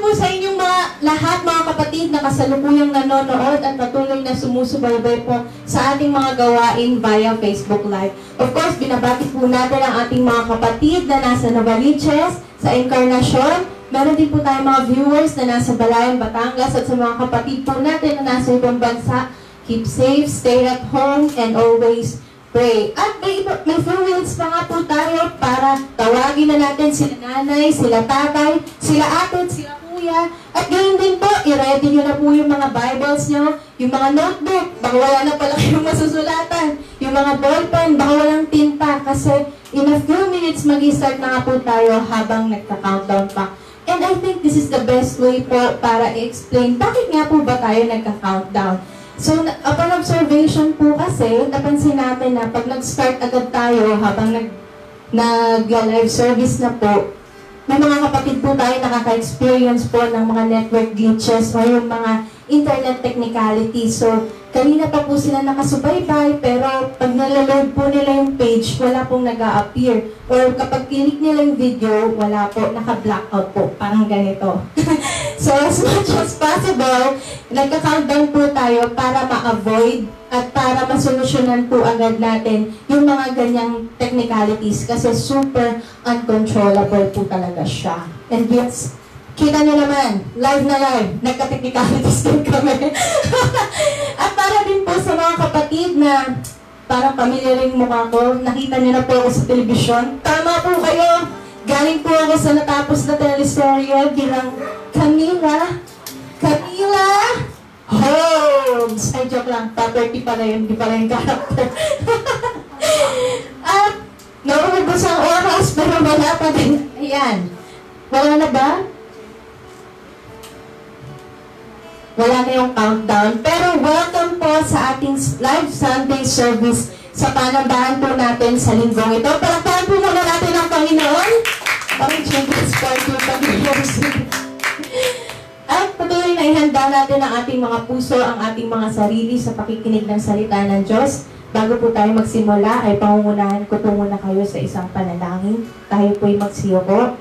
po sa inyong mga lahat, mga kapatid na kasalukuyang nanonood at patuloy na sumusubaybay po sa ating mga gawain via Facebook Live. Of course, binabati po natin ang ating mga kapatid na nasa Novaliches, sa Encarnacion. Meron din po tayong mga viewers na nasa Balayan, Batangas, at sa mga kapatid po natin na nasa ibang bansa. Keep safe, stay at home, and always pray. At may few minutes pa nga po tayo para tawagin na natin sila nanay, sila tatay, sila ate, sila kuya. At ganyan din po, i-ready nyo na po yung mga Bibles nyo, yung mga notebook, baka wala na pala kayong masusulatan, yung mga ballpen, baka walang tinta, kasi in a few minutes mag-start na nga po tayo habang nagka-countdown pa. And I think this is the best way po para i-explain bakit nga po ba tayo nagka-countdown. So, upon observation po kasi, napansin natin na pag nag-start agad tayo habang nag-live service na po, may mga kapatid po tayo nakaka-experience po ng mga network glitches o yung mga internet technicalities. So, kanina pa po sila nakasubaybay, pero pag nalaload po nila yung page, wala pong nag-a-appear. Or kapag click nila yung video, wala po, naka-blackout po, parang ganito. So, as much as possible, nagka-countdown po tayo para ma-avoid at para masolusyonan po agad natin yung mga ganyang technicalities kasi super uncontrollable po talaga siya. And yes, kita nyo naman, live na live, nagka-technicalities din kami. At para din po sa mga kapatid na parang pamilya rin mukha ko, nakita nyo na po ako sa telebisyon. Tama po kayo, galing po ako sa natapos na teleserye bilang Camila Holmes. Ay, joke lang, property pala yun, di pala yung character. At naubos ang oras, pero wala pa din. Ayan, wala na ba? Wala na yung countdown. Pero welcome po sa ating live Sunday service sa panambahan po natin sa linggong ito. Palakpakan po muna natin ang Panginoon. Parang children's party yung Panginoon. At patuloy na ihanda natin ang ating mga puso, ang ating mga sarili sa pakikinig ng salita ng Diyos. Bago po tayo magsimula, ay pangungunahan ko po muna kayo sa isang panalangin. Tayo po'y magsiyoko.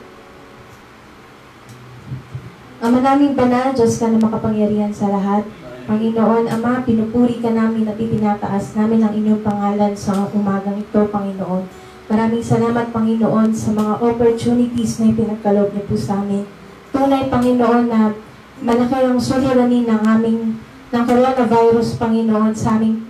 Ama naming banal, Diyos ka na makapangyarihan sa lahat. Panginoon, Ama, pinupuri ka namin at itinataas namin ang inyong pangalan sa umagang ito, Panginoon. Maraming salamat, Panginoon, sa mga opportunities na ipinagkaloob niyo po sa amin. Tunay, Panginoon, na malaki ang suliranin ng coronavirus, Panginoon, sa aming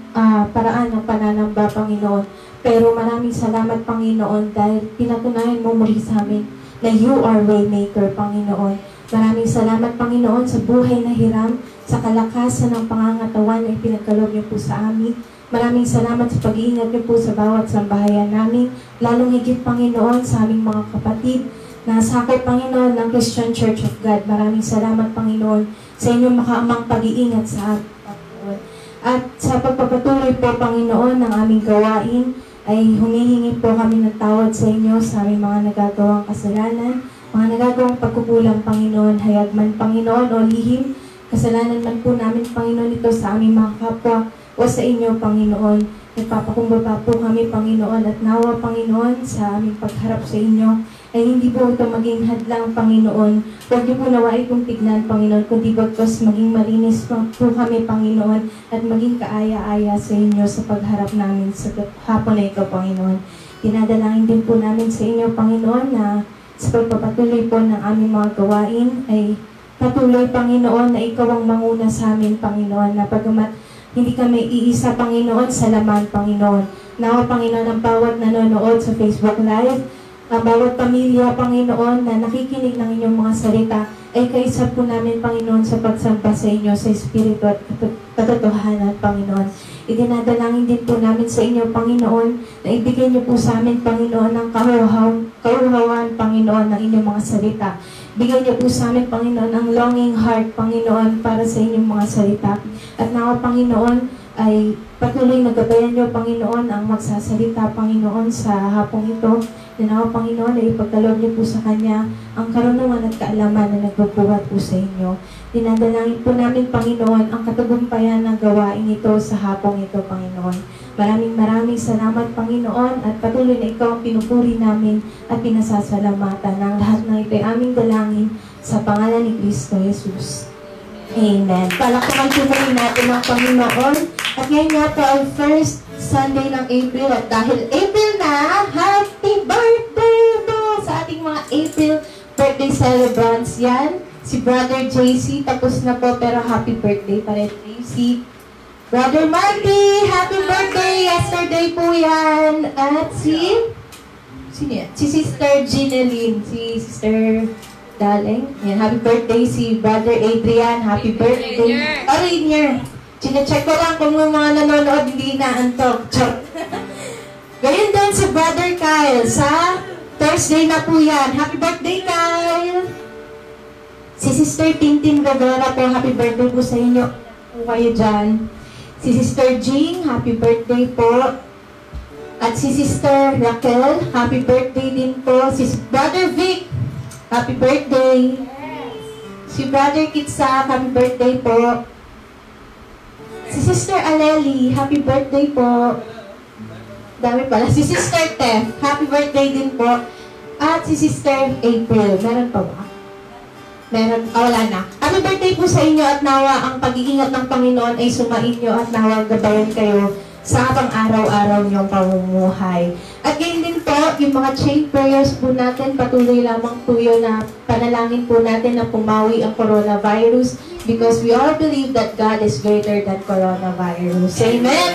paraan ng pananamba, Panginoon. Pero maraming salamat, Panginoon, dahil pinatunayan mo muli sa amin na you are waymaker, Panginoon. Maraming salamat, Panginoon, sa buhay na hiram, sa kalakasan ng pangangatawan na ipinagkaloob niyo po sa amin. Maraming salamat sa pag-iingat niyo po sa bawat sambahayan namin, lalong higit, Panginoon, sa aming mga kapatid na sakop, Panginoon, ng Christian Church of God. Maraming salamat, Panginoon, sa inyong makaamang pag-iingat sa atin, Panginoon. At sa pagpapatuloy po, Panginoon, ng aming gawain, ay humihingi po kami ng tawad sa inyo sa aming mga nagagawang kasalanan, mga nagagawang pagkukulang, Panginoon, hayag man, Panginoon, o lihim, kasalanan man po namin, Panginoon, ito sa aming mga kapwa o sa inyo, Panginoon. Nagpapakumbaba po kami, Panginoon, at nawa, Panginoon, sa aming pagharap sa inyo, ay hindi po ito maging hadlang, Panginoon. Huwag niyo po nawa itong tignan, Panginoon, kundi bagkus maging malinis po kami, Panginoon, at maging kaaya-aya sa inyo sa pagharap namin sa hapon na ito, Panginoon. Dinadalangin din po namin sa inyo, Panginoon, na sa pagpapatuloy po ng aming mga gawain ay patuloy, Panginoon, na ikaw ang manguna sa amin, Panginoon, na pagamat hindi kami iisa, Panginoon, sa laman, Panginoon. Nawa, Panginoon, ang bawat nanonood sa Facebook Live, ang bawat pamilya, Panginoon, na nakikinig ng inyong mga salita, ay kaisa po namin, Panginoon, sa pagsamba sa inyo sa Espiritu at katotohanan, Panginoon. Idinadalangin din po namin sa inyo, Panginoon, na ibigay niyo po sa amin, Panginoon, ang kauhawan, Panginoon, ng inyong mga salita. Bigay niyo po sa amin, Panginoon, ang longing heart, Panginoon, para sa inyong mga salita. At nawa, Panginoon, ay patuloy na gabayan niyo, Panginoon, ang magsasalita, Panginoon, sa hapong ito. Nawa, Panginoon, ay ipagkaloob niyo po sa Kanya ang karunungan at kaalaman na nagbubuhat po sa inyo. Dinadalangin po namin, Panginoon, ang katagumpayan ng gawain ito sa hapong ito, Panginoon. Maraming salamat, Panginoon, at patuloy na ikaw ang pinupuri namin at pinasasalamatan. Ang lahat ng ito'y aming dalangin Sa pangalan ni Kristo Jesus. Amen. Palakpakan po muli natin ang Panginoon. At ngayon nga po ang first Sunday ng April. At dahil April na, happy birthday po sa ating mga April birthday celebrants yan. Si Brother JC, tapos na po pero happy birthday pa rin. JC. Brother Marty, happy birthday! Yesterday po yan. At sino yan? Si Sister Gineline, si Sister Daleng. Yan, happy birthday si Brother Adrian. Happy birthday. Rainier. Chine-check ko lang kung may mga nanonood hindi inaantok. Gayun din si Brother Kyle sa Thursday na po yan. Happy birthday, Kyle! Si Sister Tintin Rivera po, happy birthday po sa inyo. Po kayo dyan. Si Sister Jean, happy birthday po. At si Sister Raquel, happy birthday din po. Si Brother Vic, happy birthday. Si Brother Kitsa, happy birthday po. Si Sister Aleli, happy birthday po. Dami pala. Si Sister Tef, happy birthday din po. At si Sister April, meron pa ba? Meron, wala na. Happy birthday po sa inyo at nawa ang pag-iingat ng Panginoon ay sumainyo at nawa gabayan kayo sa pang-araw-araw niyong pamumuhay. At ganyan din po, yung mga chain prayers po natin, patuloy lamang po yun na panalangin po natin na pumawi ang coronavirus because we all believe that God is greater than coronavirus. Amen?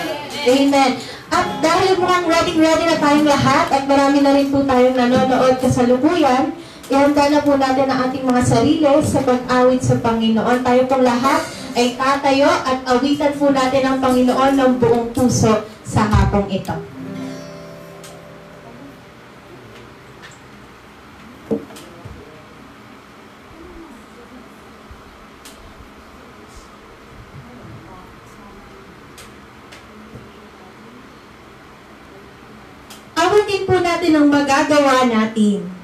Amen. At dahil mukhang ready na tayong lahat at marami na rin po tayong nanonood kasalukuyan, ihanda na po natin ang ating mga sarili sa pag-awit sa Panginoon. Tayo pong lahat ay tatayo at awitan po natin ang Panginoon ng buong puso sa hapong ito. Awitin po natin ang magagawa natin.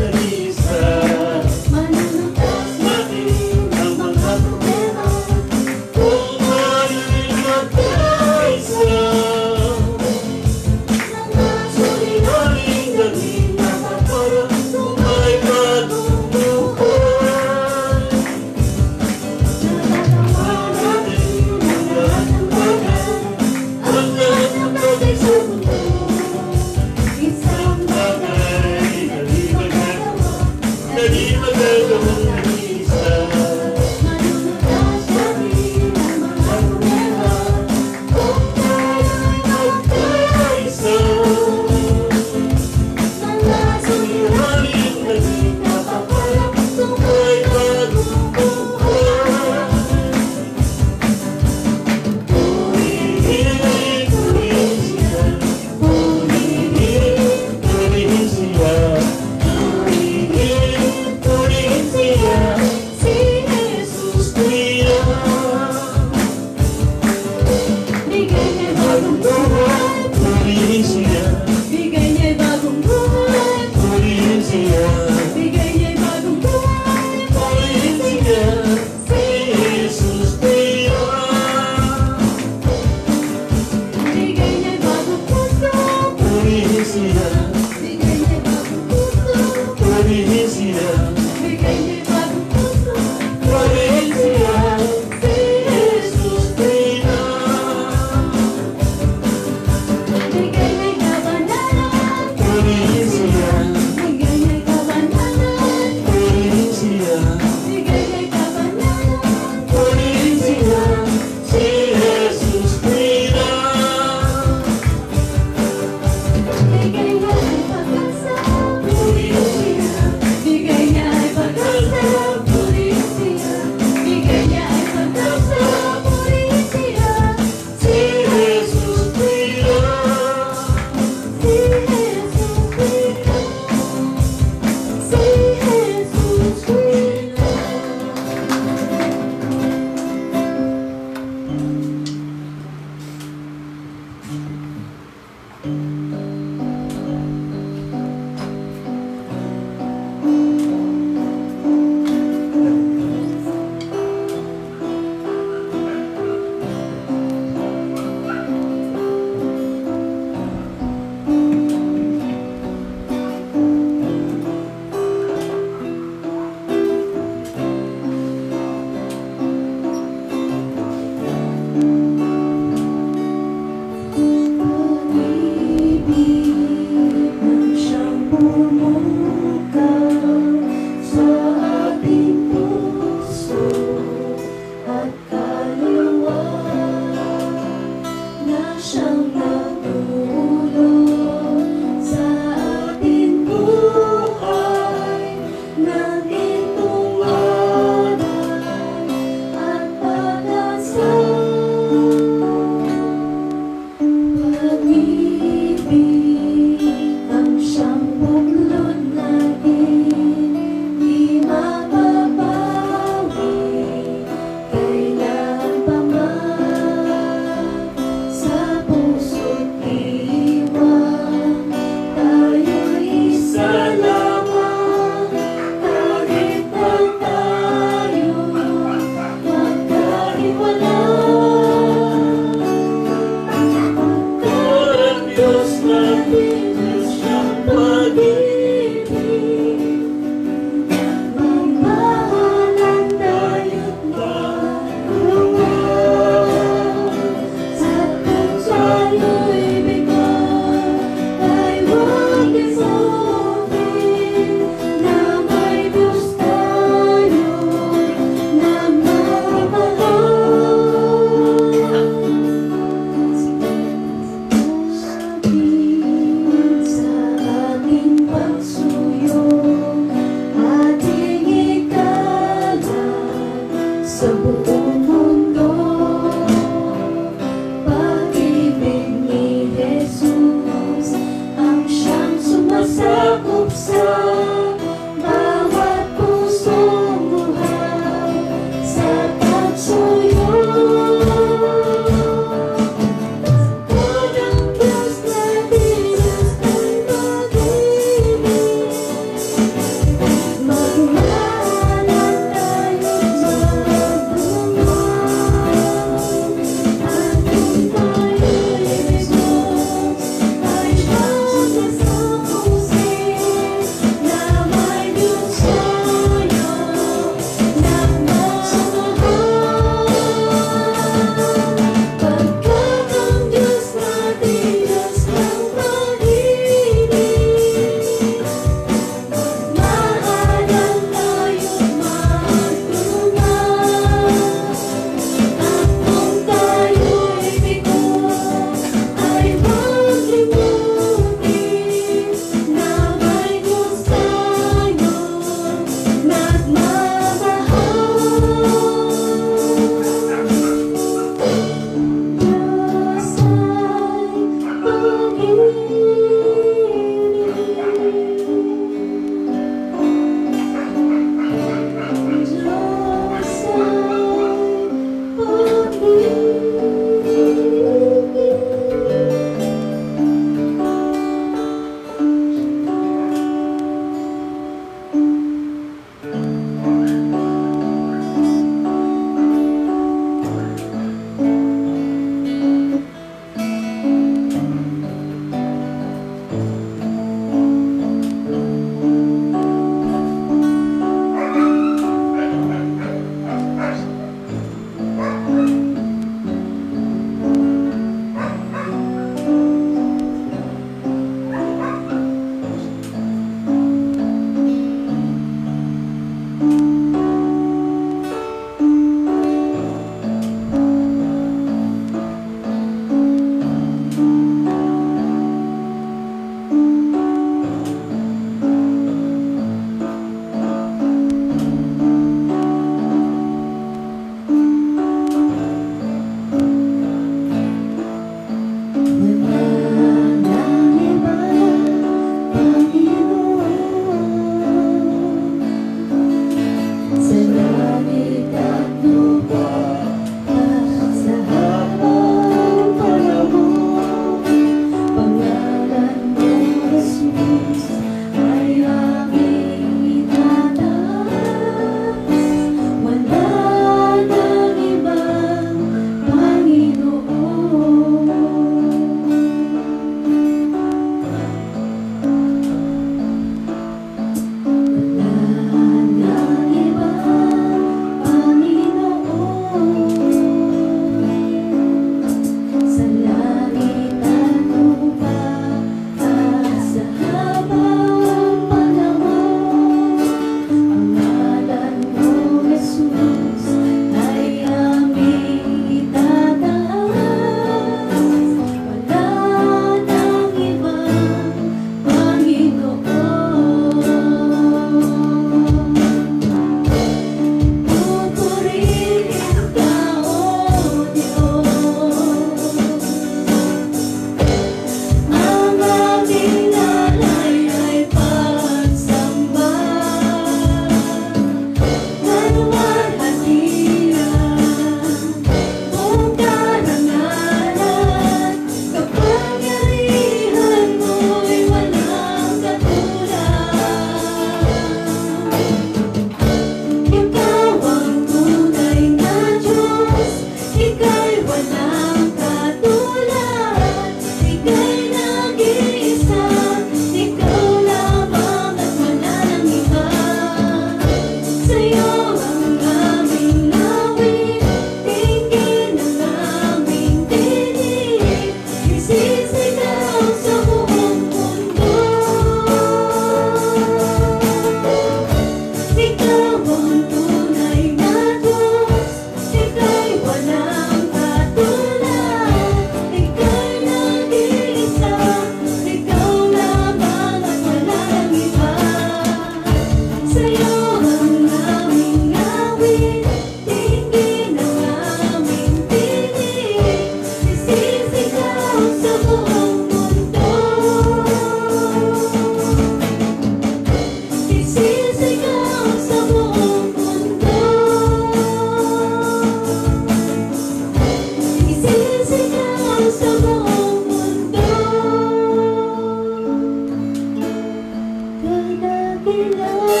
kadakilaan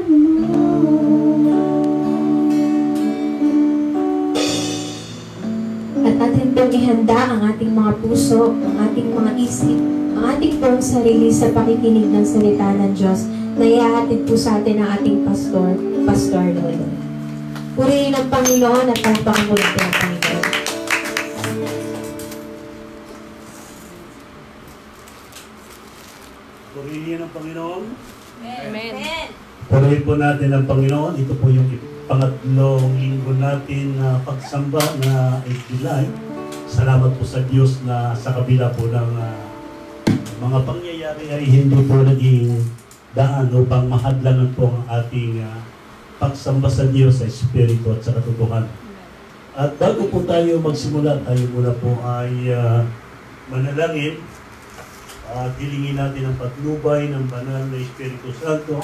mo. At atin pong ihanda ang ating mga puso, ang ating mga isip, ang ating pong sarili sa pakikinig ng salita ng Diyos na ihahatid po sa atin ang ating Pastor Lolo. Purihin ang Panginoon at palakpakan mo natin ang Panginoon. Purihin ang Panginoon. Amen. Purihin po natin ang Panginoon. Ito po yung pangatlong linggo natin na pagsamba na 8 July. Salamat po sa Diyos na sa kabila po ng mga pangyayari ay hindi po naging daan upang mahadlangan po ang ating pagsamba sa Diyos sa Espiritu at sa katotohanan. At bago po tayo magsimula, tayo muna po ay manalangin at hilingin natin ang patnubay ng banal na Espiritu Santo.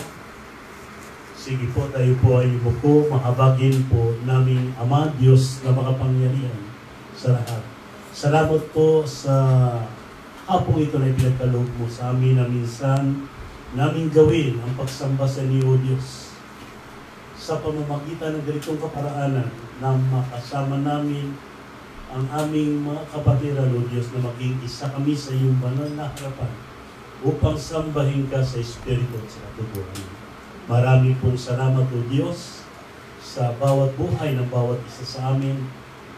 Sige po, tayo po ay umuko, mahabagin po naming Ama, Diyos na makapangyarihan sa lahat. Salamat po sa hapong ito na ipinagkaloob mo sa amin na minsan namin gawin ang pagsamba sa iyo, Diyos. Sa pamamagitan ng ganitong kaparaanan na makasama namin ang aming mga kapatiran, O Diyos, na maging isa kami sa iyong banal na harapan upang sambahin ka sa Espiritu at sa katotohanan. Marami pong salamat, O Diyos, sa bawat buhay ng bawat isa sa amin,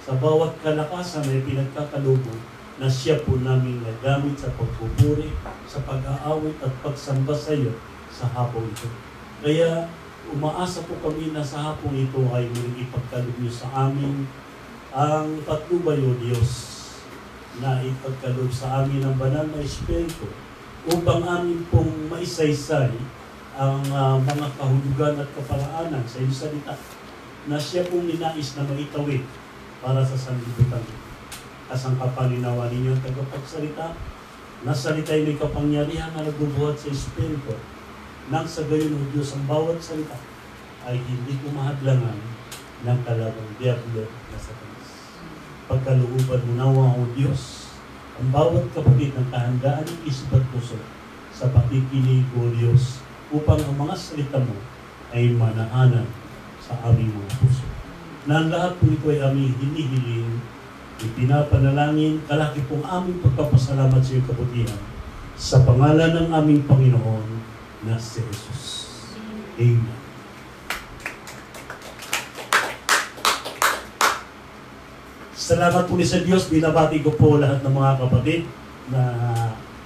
sa bawat kalakasan na pinagkakalubo na siya po namin nagamit sa pagpupuri, sa pag-aawit at pagsamba sa iyo sa hapong ito. Kaya umaasa po kami na sa hapong ito ay muling ipagkaloob niyo sa amin ang patnubay, O Diyos, na ipagkaloob sa amin ang banal na Espiritu upang amin pong maisaysay ang mga kahulugan at kaparaanan sa iyong salita na siya pong ninais na maitawid para sa sanlibutan. Kasangkapan ninawa ninyo ang tagapagsalita na salita'y may kapangyarihan na nagbubuhat sa Espiritu nang sa gayon, O Diyos, ang bawat salita ay hindi kumahadlangan ng kalagang diablo na Satanas. Pagkalooban mo nawa, O Diyos, ang bawat kapatid ng kahandaan ng isip at puso sa pakikinig, O Diyos, upang ang mga salita mo ay manahanan sa aming mga puso. Na ang lahat po ito ay aming hinihiling, ipinapanalangin, kalaki pong aming pagpapasalamat sa iyong kabutihan sa pangalan ng aming Panginoon na si Jesus. Amen. Salamat po sa Diyos. Binabati ko po lahat ng mga kapatid na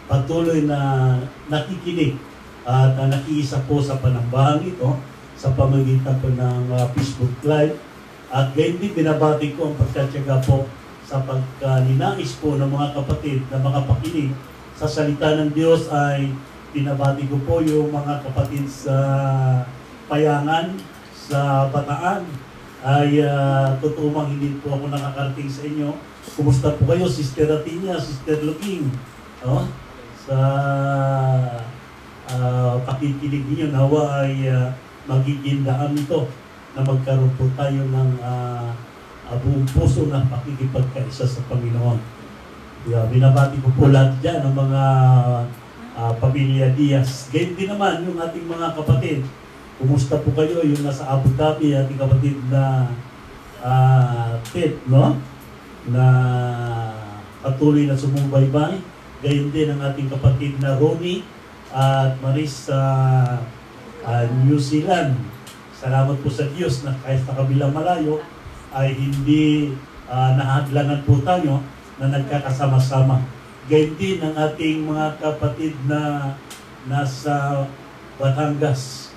patuloy na nakikinig at nakiisa po sa panambahan ito sa pamamagitan po ng Facebook Live. At gayon din binabati ko ang pagkatyaga po sa pagkaninais po ng mga kapatid na makapakinig sa salita ng Diyos. Ay pinabati ko po yung mga kapatid sa Payangan, sa Bataan. Ay totoo mang hindi po ako nakakarating sa inyo. Kumusta po kayo, Sister Atinya, Sister Luging? Sa pakikinig ninyo, nawa ay magiging daan ito na magkaroon po tayo ng buong puso na pakikipagkaisa sa Panginoon. Binabati ko po lahat dyan ng mga pamilya Diaz. Gayun din naman yung ating mga kapatid. Kumusta po kayo? Yung nasa Abu Dhabi, ating kapatid na Ted, no? Na patuloy na sumubaybay. Gayun din ang ating kapatid na Ronnie at Maris sa New Zealand. Salamat po sa Diyos na kahit sa kabilang malayo ay hindi nahadlangan po tayo na nagkakasama-sama. Gayun din ang ating mga kapatid na nasa Batangas.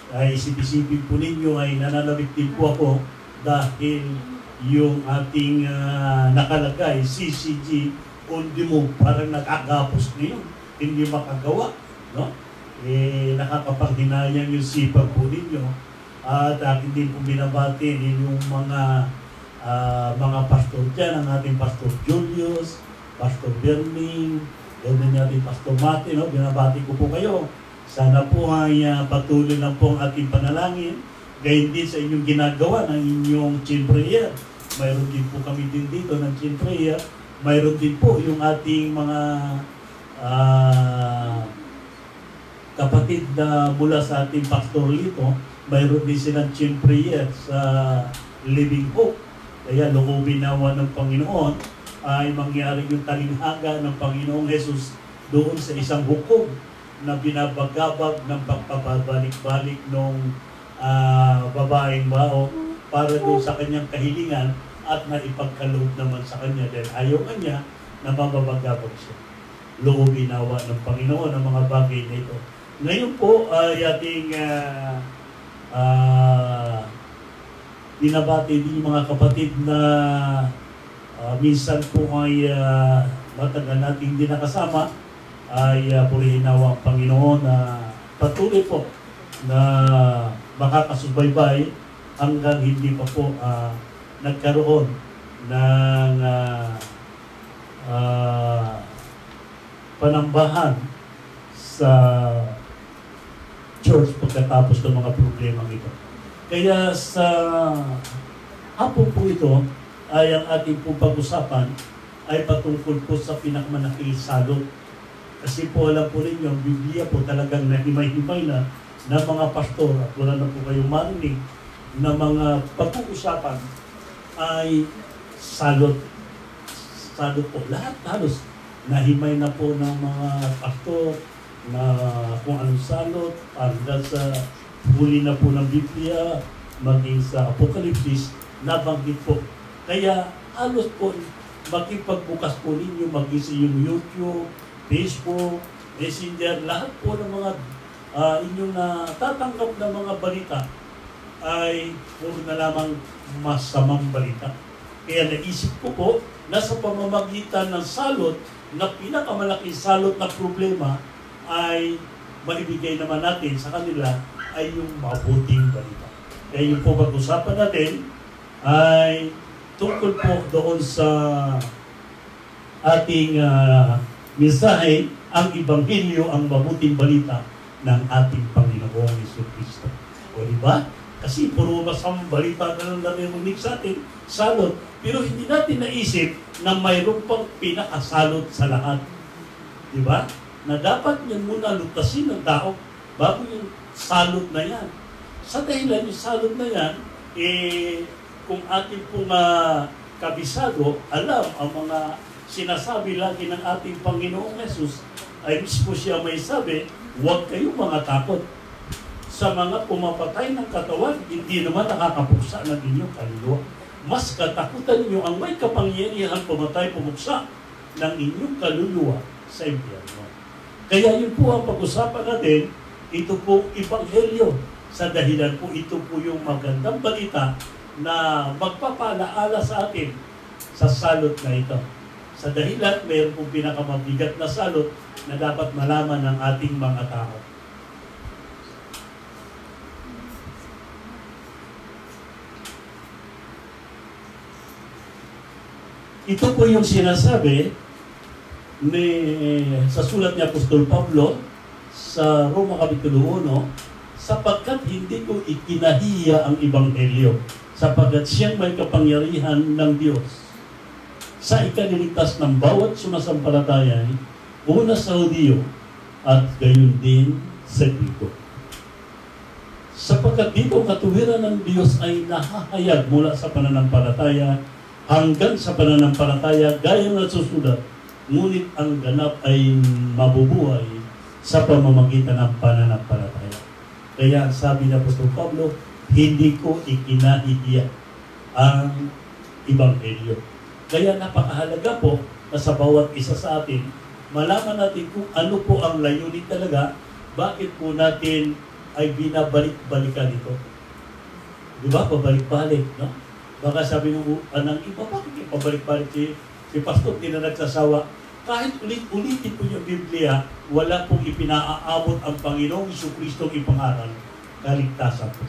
Ay isip-isipin po ninyo ay nananabik din po ako dahil yung ating nakalagay, CCG on the move, parang nag-agapos ngayon. Hindi makagawa, no? Nakakapanghinayang yung sipag po ninyo. At akin din po binabati yung mga pastor dyan, ang ating Pastor Julius, Pastor Berning, ganoon yung ating Pastor Martin, no? Binabati ko po kayo. Sana po ay patuloy lang po ang ating panalangin. Gayun din sa inyong ginagawa ng inyong chain prayer. Mayroon din po kami din dito ng chain prayer. Mayroon din po yung ating mga kapatid na mula sa ating Pastor Lito, mayroon din silang chain prayer sa Living Hope. Kaya loobin nawa ng Panginoon ay mangyari yung talinghaga ng Panginoong Jesus doon sa isang hukom na binabagabag ng pagpapabalik-balik ng babaeng bao para doon sa kanyang kahilingan at naipagkaloob naman sa kanya dahil ayaw kanya na mababagabag siya. Loobin nawa ng Panginoon ang mga bagay na ito. Ngayon po ay ating binabati din yung mga kapatid na minsan po ay matagal natin hindi nakasama, ay purihin nawa ang Panginoon na patuloy po na makakasubaybay hanggang hindi pa po nagkaroon ng panambahan sa church pagkatapos ng mga problema ito. Kaya sa hapon po ito ay ang ating pong pag-usapan ay patungkol po sa pinakamalaking salot. Kasi po alam po ninyo, ang Biblia po talagang nahimay-himay na ng mga pastor at wala na po kayong marinig na mga pag-uusapan ay salot. Salot po. Lahat halos nahimay na po ng mga pastor na kung anong salot hanggang sa huli na po ng Biblia maging sa Apokalipsis nabanggit po. Kaya halos po makipagbukas po ninyo maging sa yung YouTube, Facebook, Messenger, lahat po ng mga inyong natatanggap na mga balita ay puro na lamang masamang balita. Kaya naisip ko po na sa pamamagitan ng salot na pinakamalaking salot na problema ay maibigay naman natin sa kanila ay yung mabuting balita. Kaya yung po pag-usapan natin ay tungkol po doon sa ating mensahe, ang Ebanghelyo, ang mabuting balita ng ating Panginoong Jesucristo. O diba? Kasi puro masamang balita na lang narinig sa atin, salot. Pero hindi natin naisip na mayroon pang pinakasalot sa lahat. Diba? Na dapat niyan muna lutasin ng tao bago yung salot na yan. Sa dahilan yung salot na yan, kung ating pong kabisado, alam ang mga sinasabi lagi ng ating Panginoong Jesus, ay mismo siya may sabi, huwag kayong mga takot. Sa mga pumapatay ng katawan, hindi naman nakakapuksa ng inyong kaluluwa. Mas katakutan ninyo ang may kapangyarihan pumatay, pumuksa ng inyong kaluluwa sa impyerno. Kaya yun po ang pag-usapan natin, ito po Ebanghelyo. Sa dahilan po, ito po yung magandang balita na magpapalaala sa atin sa salot na ito. Sa dahilan, mayroon pong pinakamabigat na salot na dapat malaman ng ating mga tao. Ito po yung sinasabi sa sulat ni Apostol Pablo sa Roma Kapitulo 1, sapagkat hindi ko ikinahiya ang Ebanghelyo, sapagkat siyang may kapangyarihan ng Diyos sa ikaniligtas ng bawat sumasampalataya, una sa Hudiyo at gayon din sa Griko. Sapagkat dito ang katuwiran ng Diyos ay nahahayag mula sa pananampalataya hanggang sa pananampalataya gaya ng susulat, ngunit ang ganap ay mabubuhay sa pamamagitan ng pananampalataya. Kaya sabi ni Apostol Pablo, hindi ko ikinahihiya ang Ebanghelyo. Kaya napakahalaga po na sa bawat isa sa atin, malaman natin kung ano po ang layunin talaga, bakit po natin ay binabalik-balikan ito. Di ba? Pabalik-balik, no? Baka sabi ng iba, bakit yung pabalik-balik si Pastor, hindi na nagsasawa. Kahit ulit-ulitin po yung Biblia, wala pong ipinaaabot ang Panginoong Jesucristo ipangaral, kaligtasan po.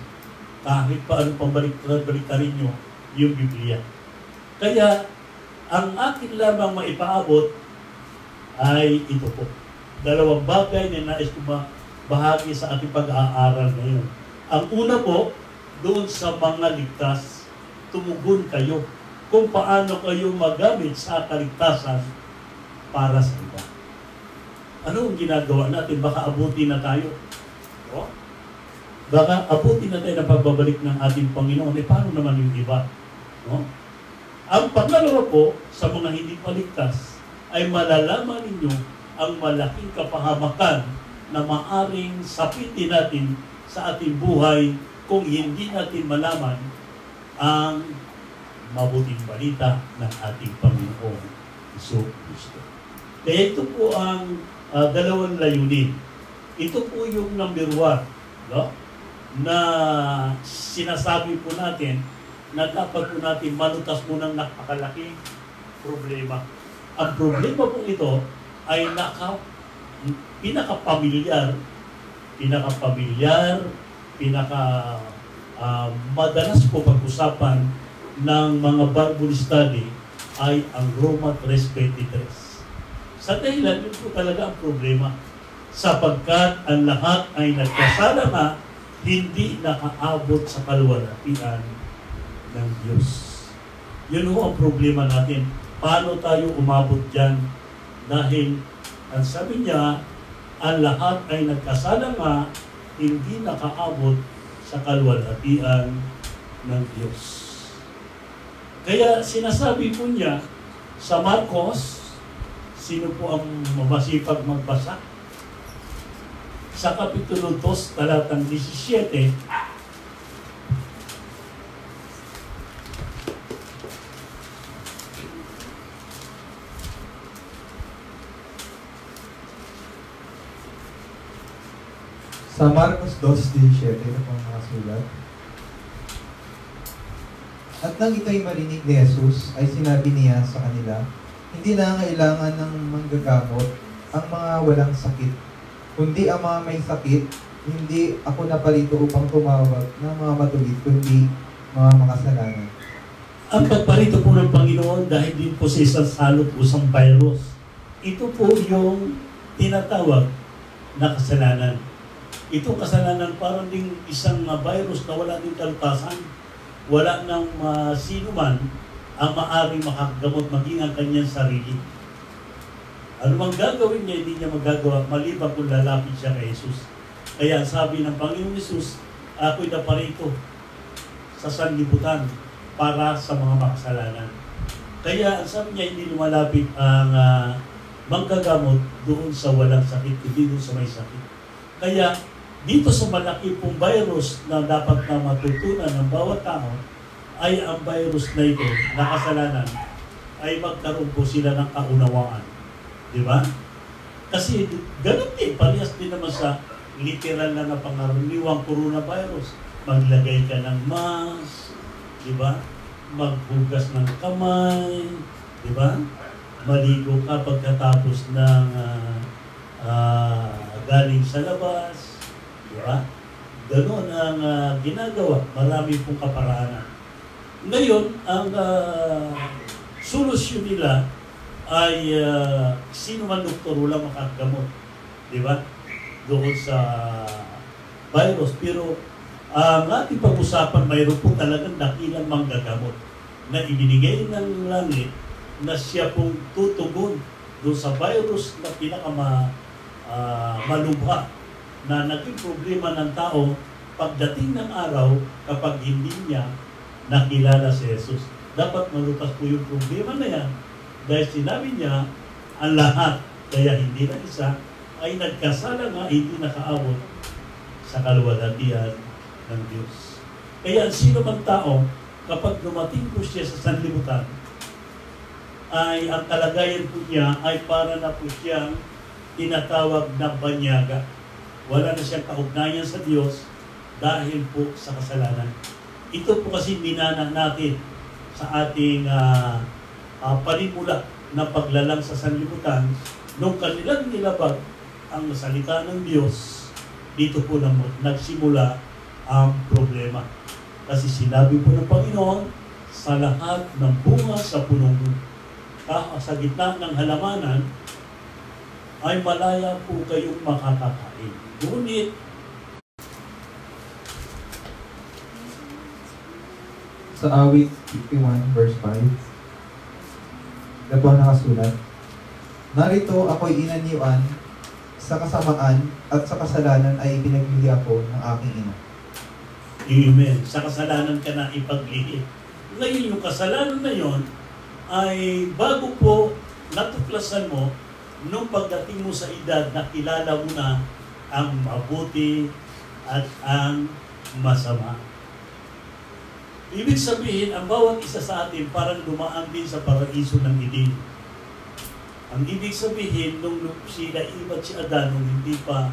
Kahit pa anong pambalik-balikan nyo yung Biblia. Kaya, ang akin lamang maipaabot ay ito po. Dalawang bagay na nais ko bahagi sa ating pag-aaral ngayon. Ang una po, doon sa mga ligtas, tumugon kayo kung paano kayo magamit sa kaligtasan para sa iba. Ano ang ginagawa natin? Baka abutin na tayo. O? Baka abutin na tayo na pagbabalik ng ating Panginoon. Paano naman yung iba? No? Ang pangalawa po, sa mga hindi paligtas, ay malalaman ninyo ang malaking kapahamakan na maaring sapitin natin sa ating buhay kung hindi natin malaman ang mabuting balita ng ating Panginoon Jesucristo. Kaya ito po ang dalawang layunin. Ito po yung number 1, no? Na sinasabi po natin na dapat po natin malutas mo ng napakalaking problema. Ang problema po ito ay pinaka-pamilyar, madalas po pag-usapan ng mga Bible study ay ang Roma 3:23. Sa dahilan, yun po talaga ang problema. Sapagkat ang lahat ay nagkasala na, hindi nakaabot sa kaluwalhatian ng Diyos. Yun ho ang problema natin. Paano tayo umabot dyan? Dahil, ang sabi niya, ang lahat ay nagkasala nga, hindi nakaabot sa kaluwalhatian ng Diyos. Kaya sinasabi po niya sa Marcos, sino po ang masipag magbasa? Sa Kapitulo 2, talatang 17, sa Marcos 2:17 na pong nakasulat. At nang ito'y marinig ni Jesus, ay sinabi niya sa kanila, hindi na kailangan ng manggagamot ang mga walang sakit, kundi ang mga may sakit. Hindi ako naparito upang tumawag ng mga matuwid, kundi mga makasalanan. Ang pagparito po ng Panginoon dahil din po sa isang salot usang virus. Ito po yung tinatawag na kasalanan. Ito kasalanan parang ding isang virus na wala din kalutasan. Wala nang sino man ang maaring makagamot maging ang kanyang sarili. Ano mang gagawin niya, hindi niya magagawa maliban kung lalapit siya kay Jesus. Kaya sabi ng Panginoon Jesus, ako'y naparito sa sanlibutan para sa mga makasalanan. Kaya sabi niya, hindi lumalapit ang manggagamot doon sa walang sakit, hindi doon sa may sakit. Kaya dito sa malaki pong virus na dapat na matutunan ng bawat tao, ay ang virus na ito, na kasalanan, ay magkaroon po sila ng kaunawaan. Di ba? Kasi ganun din, parehas din naman sa literal na napangaraniwang coronavirus. Maglagay ka ng mask, di ba? Maghugas ng kamay, di ba? Maligo ka pagkatapos ng galing sa labas, di ba? Ganoon ang ginagawa. Marami pong kaparaanan. Ngayon, ang solusyon nila ay sino man doktor wala makagamot, di ba? Doon sa virus. Pero ang ating pag-usapan, mayroon po talagang dakilang manggagamot na ibinigay ng langit na siya pong tutugon doon sa virus na malubha na naging problema ng tao pagdating ng araw kapag hindi niya nakilala si Jesus. Dapat malutas po yung problema na yan dahil sinabi niya ang lahat, kaya hindi na isa, ay nagkasala nga, hindi nakaabot sa kaluwalhatian ng Diyos. Kaya sino man tao, kapag dumating po siya sa sanlibutan, ay ang kalagayan po niya ay para na po siyang tinatawag na banyaga. Wala na siyang kaugnayan sa Diyos dahil po sa kasalanan. Ito po kasi minana natin sa ating panimula na paglalang sa sanlibutan nung kanilang nilabag ang salita ng Diyos. Dito po nagsimula ang problema. Kasi sinabi po ng Panginoon, sa lahat ng bunga sa punong sa gitna ng halamanan, ay malaya po kayong makakakain. Ngunit, sa awit 51 verse 5, na po nakasulat, narito ako'y inaniwan sa kasamaan at sa kasalanan ay pinaglihi ako ng aking ina. Amen. Sa kasalanan ka na ipaglihi. Ngayon, yung kasalanan na yon ay bago po natuklasan mo, nung pagdating mo sa edad, nakilala mo na ang mabuti at ang masama. Ibig sabihin, ang bawat isa sa atin parang dumaan din sa paraiso ng Eden. Ang ibig sabihin, nung sila Eva at si Adan, nung hindi pa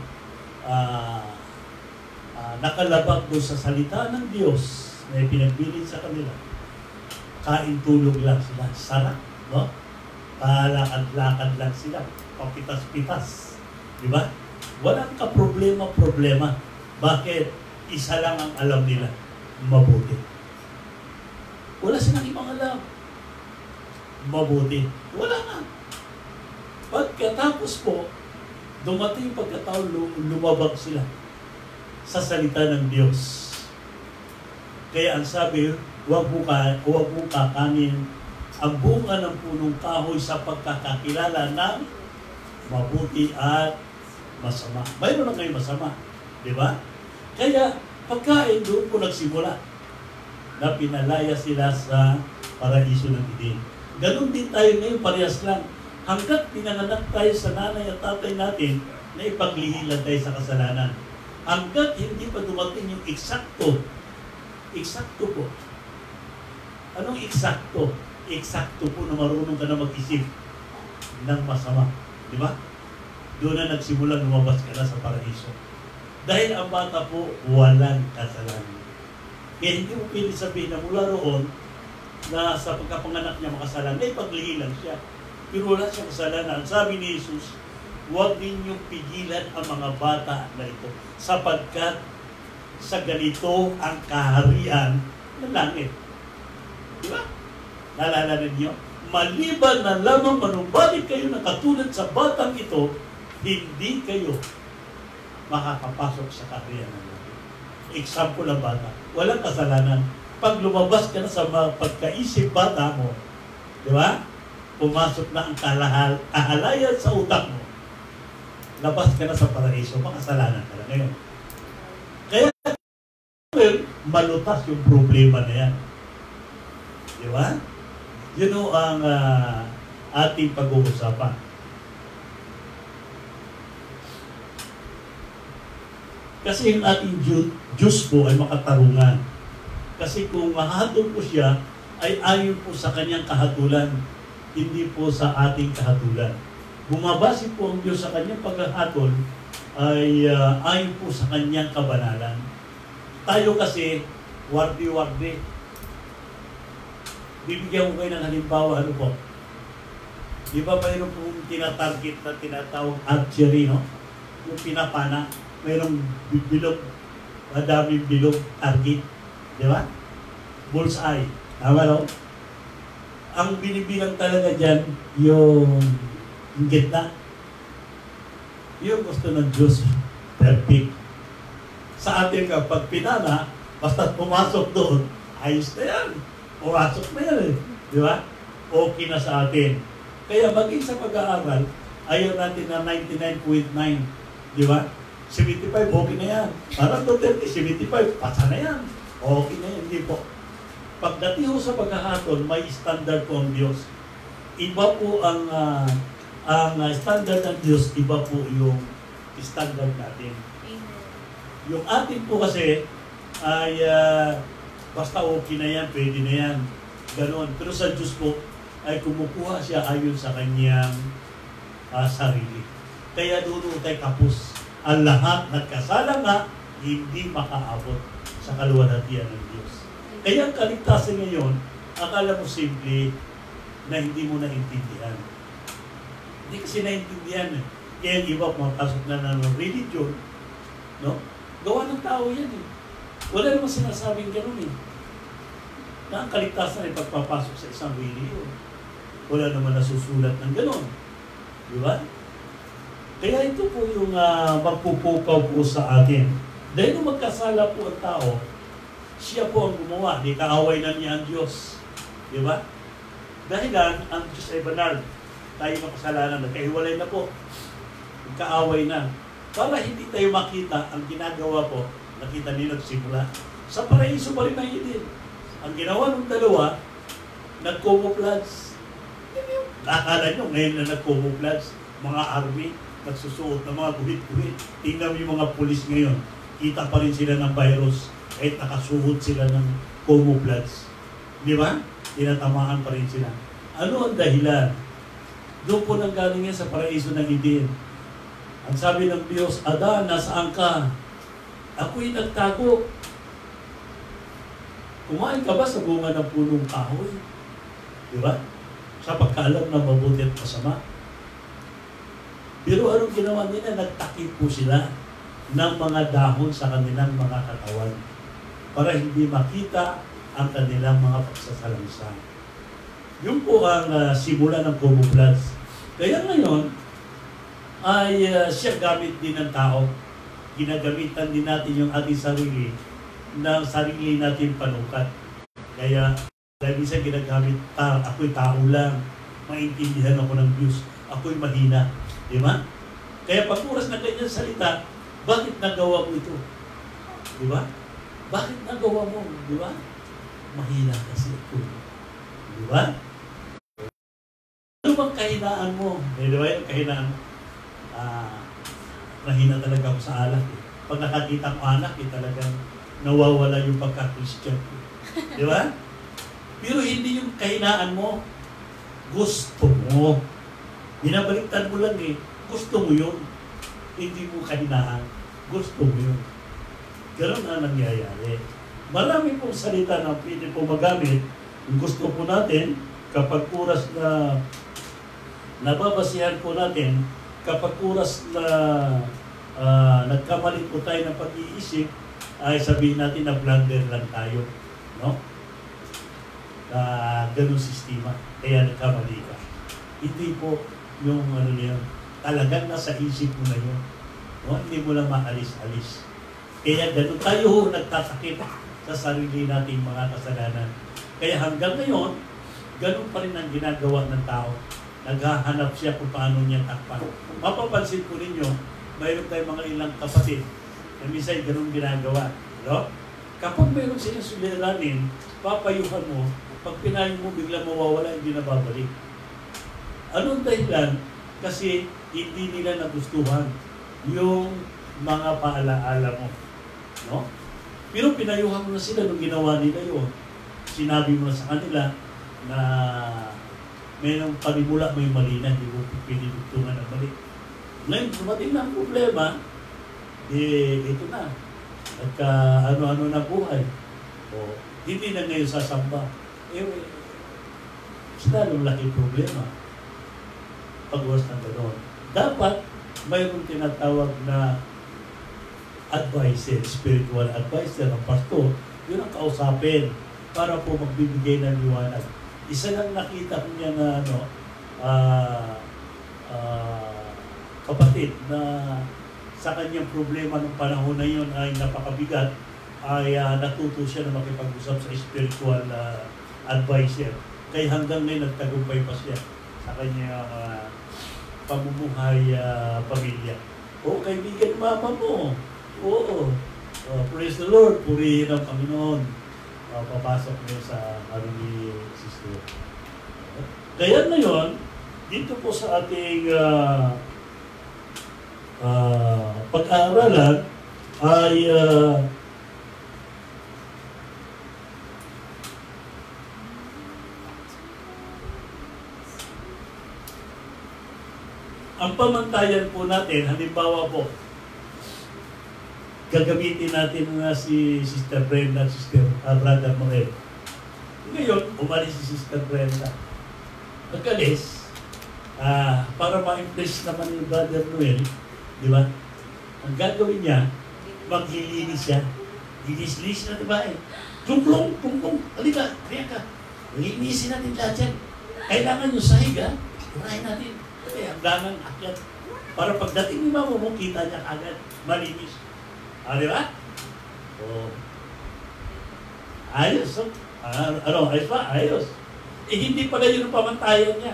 nakalabag doon sa salita ng Diyos na pinagbilin sa kanila, kain tulog lang sila, sarap, no? Palakad-lakad lang sila, papitas-pitas. Di ba? Walang ka-problema. Bakit? Isa lang ang alam nila, mabuti. Wala silang ibang alam. Mabuti. Wala na. Pagkatapos po, dumating pagkataon, lumabag sila sa salita ng Diyos. Kaya ang sabi, huwag mo kakanin ang bunga ng punong kahoy sa pagkakakilala ng mabuti at masama. Mayroon na ngayon masama. Di ba? Kaya, pagkain doon po nagsimula na pinalaya sila sa paraiso ng Eden. Ganon din tayo ngayon, parehas lang. Hanggat pinanganak tayo sa nanay at tatay natin, na ipaglihilan tayo sa kasalanan. Hanggat hindi pa dumating yung eksakto po. Anong eksakto? Eksakto po na marunong ka na mag-isip ng masama. Di ba? Doon na nagsimula, lumabas ka na sa paraiso. Dahil ang bata po, walang kasalanan. Kaya hindi mo pwede sabihin na mula roon na sa pagkapanganak niya makasalanan, ay paglihilan siya. Pero wala siyang kasalanan. Sabi ni Jesus, huwag ninyong pigilan ang mga bata na ito sapagkat sa ganito ang kaharian ng langit. Di ba? Naalala ninyo? Maliban na lamang manumbalik kayo na katulad sa batang ito, hindi kayo makakapasok sa kaharian ng langit. Example ng bata. Walang kasalanan. Pag lumabas ka na sa pagkaisip bata mo, di ba? Pumasok na ang kahalayan sa utak mo. Labas ka na sa paraiso, makasalanan ka na ngayon. Kaya, malutas yung problema na yan. Di ba? Yun ang ating pag-uusapan. Kasi yung ating Diyos po ay makatarungan. Kasi kung mahatol po siya, ay ayon po sa kanyang kahatulan, hindi po sa ating kahatulan. Bumabase po ang Diyos sa kanyang paghahatol ay ayon po sa kanyang kabanalan. Tayo kasi, wardi-wardi. Bibigyan ko kayo ng halimbawa, ano po? Di ba mayroon pong tinatarget na tinatawag archery, no? Yung pinapana, mayroong bilog, madaming bilog, target. Di ba? Bullseye. Tama, no? Ang binibilang talaga dyan, yung gitna. Yung gusto ng Diyos, perfect. Sa atin kapag pinana, basta pumasok doon, ayos na yan. Pumasok na yan eh. Di ba? Okay na sa atin. Kaya maging sa pag-aaral, ayaw natin na 99.9. Di ba? 75, okay na yan. Parang 30, 75, pasa na yan. Okay na yan. Hindi po. Pagdating ho sa paghahatol, may standard po ang Diyos. Iba po ang standard ng Diyos, iba po yung standard natin. Amen. Yung atin po kasi ay basta okay na yan, pwede na yan. Ganon. Pero sa Diyos po ay kumukuha siya ayon sa kanyang sarili. Kaya doon tayo kapos. Ang lahat nagkasala nga, hindi makaabot sa kaluwalhatian ng Diyos. Kaya ang kaligtasan ngayon, akala mo simple na hindi mo naintindihan. Hindi kasi naintindihan eh. Kaya iba pumapasok na ng religion, no? Gawa ng tao yan eh. Wala naman sinasabing gano'n eh. Na ang kaligtasan ay pagpapasok sa isang religion. Wala naman nasusulat ng gano'n. Di ba? Kaya ito po yung magpupukaw po sa atin. Dahil nung magkasala po ang tao, siya po ang gumawa. Di kaaway na niya ang Diyos. Di ba? Dahil ang Diyos ay banal. Tayo makasalanan, nagkahiwalay na po. kaaway na. Para hindi tayo makita ang ginagawa po, nakita nila simula. Sa paraiso pa rin ang Eden. Ang ginawa ng dalawa, nag-camouflage. Nakala nyo, ngayon na nag-camouflage, mga army, nagsusuot ng mga guhit-guhit. Tingnan mo yung mga pulis ngayon, kita pa rin sila ng virus, kahit nakasuot sila ng camouflage. Di ba? Tinatamaan pa rin sila. Ano ang dahilan? Doon po nanggaling yan sa paraiso ng Eden. Ang sabi ng Diyos, Adan, nasaan ka? Ako'y nagtago. Kumain ka ba sa bunga ng punong kahoy? Di ba? Sa pagkaalam na mabuti at masama. Pero anong ginawa nila? Nagtakip po sila ng mga dahon sa kanilang mga katawan para hindi makita ang kanilang mga pagsasalansan. Yun po ang simula ng camouflage. Kaya ngayon, ay siya gamit din ng tao. Ginagamitan din natin yung ating sarili ng sarili natin panukat. Kaya, dahil minsan ginagamit, ako'y tao lang, maintindihan ako ng Diyos, ako'y mahina. Di ba? Kaya pag oras na ganyan salita, bakit nagawa mo ito? Di ba? Bakit nagawa mo? Di ba? Mahina kasi ito. Di ba? Ano bang kahinaan mo? Di ba yung kahinaan mo? Mahina talaga ako sa alak. Pag nakakita ko anak, talagang nawawala yung pagka-Christian. Di ba? Pero hindi yung kahinaan mo. Gusto mo. Binabaliktad mo lang eh. Gusto mo yun. Hindi mo kahinaan. Gusto mo yun. Ganun na nangyayari. Marami pong salita na pwede po magamit. Yung gusto po natin, kapag oras na nababasihan po natin, kapag oras na nagkamali po tayo ng pag-iisip, ay sabihin natin na blunder lang tayo. No? Ganun sistema. Kaya nagkamali ka. Hindi po yung ano niya, talagang nasa isip mo na yun. No? Hindi mo lang maalis-alis. Kaya ganun tayo nagtatakip sa sarili nating mga kasalanan. Kaya hanggang ngayon, ganun pa rin ang ginagawa ng tao. Naghahanap siya kung paano niya takpan. Mapapansin po ninyo, mayroon tayong mga ilang kapatid na minsan ganun ginagawa. No? Kapag mayroon silang suliranin, papayuhan mo, pag pinayin mo, bigla mawawala, hindi na babalik. Anong dahilan? Kasi hindi nila nagustuhan yung mga paalaala mo. No? Pero pinayuhan mo na sila nung ginawa nila yun. Sinabi mo na sa kanila na mayroong panimula, may mali na, hindi mo pinidugtungan ng mali. Ngayon, dumating na ang problema, ito na. Nagka ano-ano na buhay. O, hindi na ngayon sasamba. Lalong laki problema. Pag-uwas ng gano'n. Dapat, mayroong tinatawag na advisor, spiritual advisor, ang pastor, yun ang kausapin para po magbibigay ng liwanag. Isa lang nakita ko niya na kapatid na sa kanyang problema ng panahon na yun ay napakabigat, ay natuto siya na makipag-usap sa spiritual advisor. Kaya hanggang ngayon nagtagumpay pa siya sa kanyang pamumuhay pamilya. O kaibigan mama mo. Oo. Praise the Lord. Purihin ang Panginoon. Papasok niyo sa ni sister. Kaya ngayon, dito po sa ating pag-aaralan ay ang pamantayan po natin, halimbawa po, gagamitin natin na si Sister Brenda at Brother Morel. Ngayon, umalis si Sister Brenda. Pagkalis, para ma-impress naman ni Brother Noel, di ba? Ang gagawin niya, maglilinis siya. Linis-linis na, di ba eh? Tumplong, halika, kaya ka. Linisin natin lahat yan. Kailangan yung sahig, ha? Urahin natin. Kaya hanggang akyat. Para pagdating ni mama mo, kita niya agad, malinis. Di ba? Ayos. Ayos ba? Ayos. Hindi pala yun ang pamantayan niya.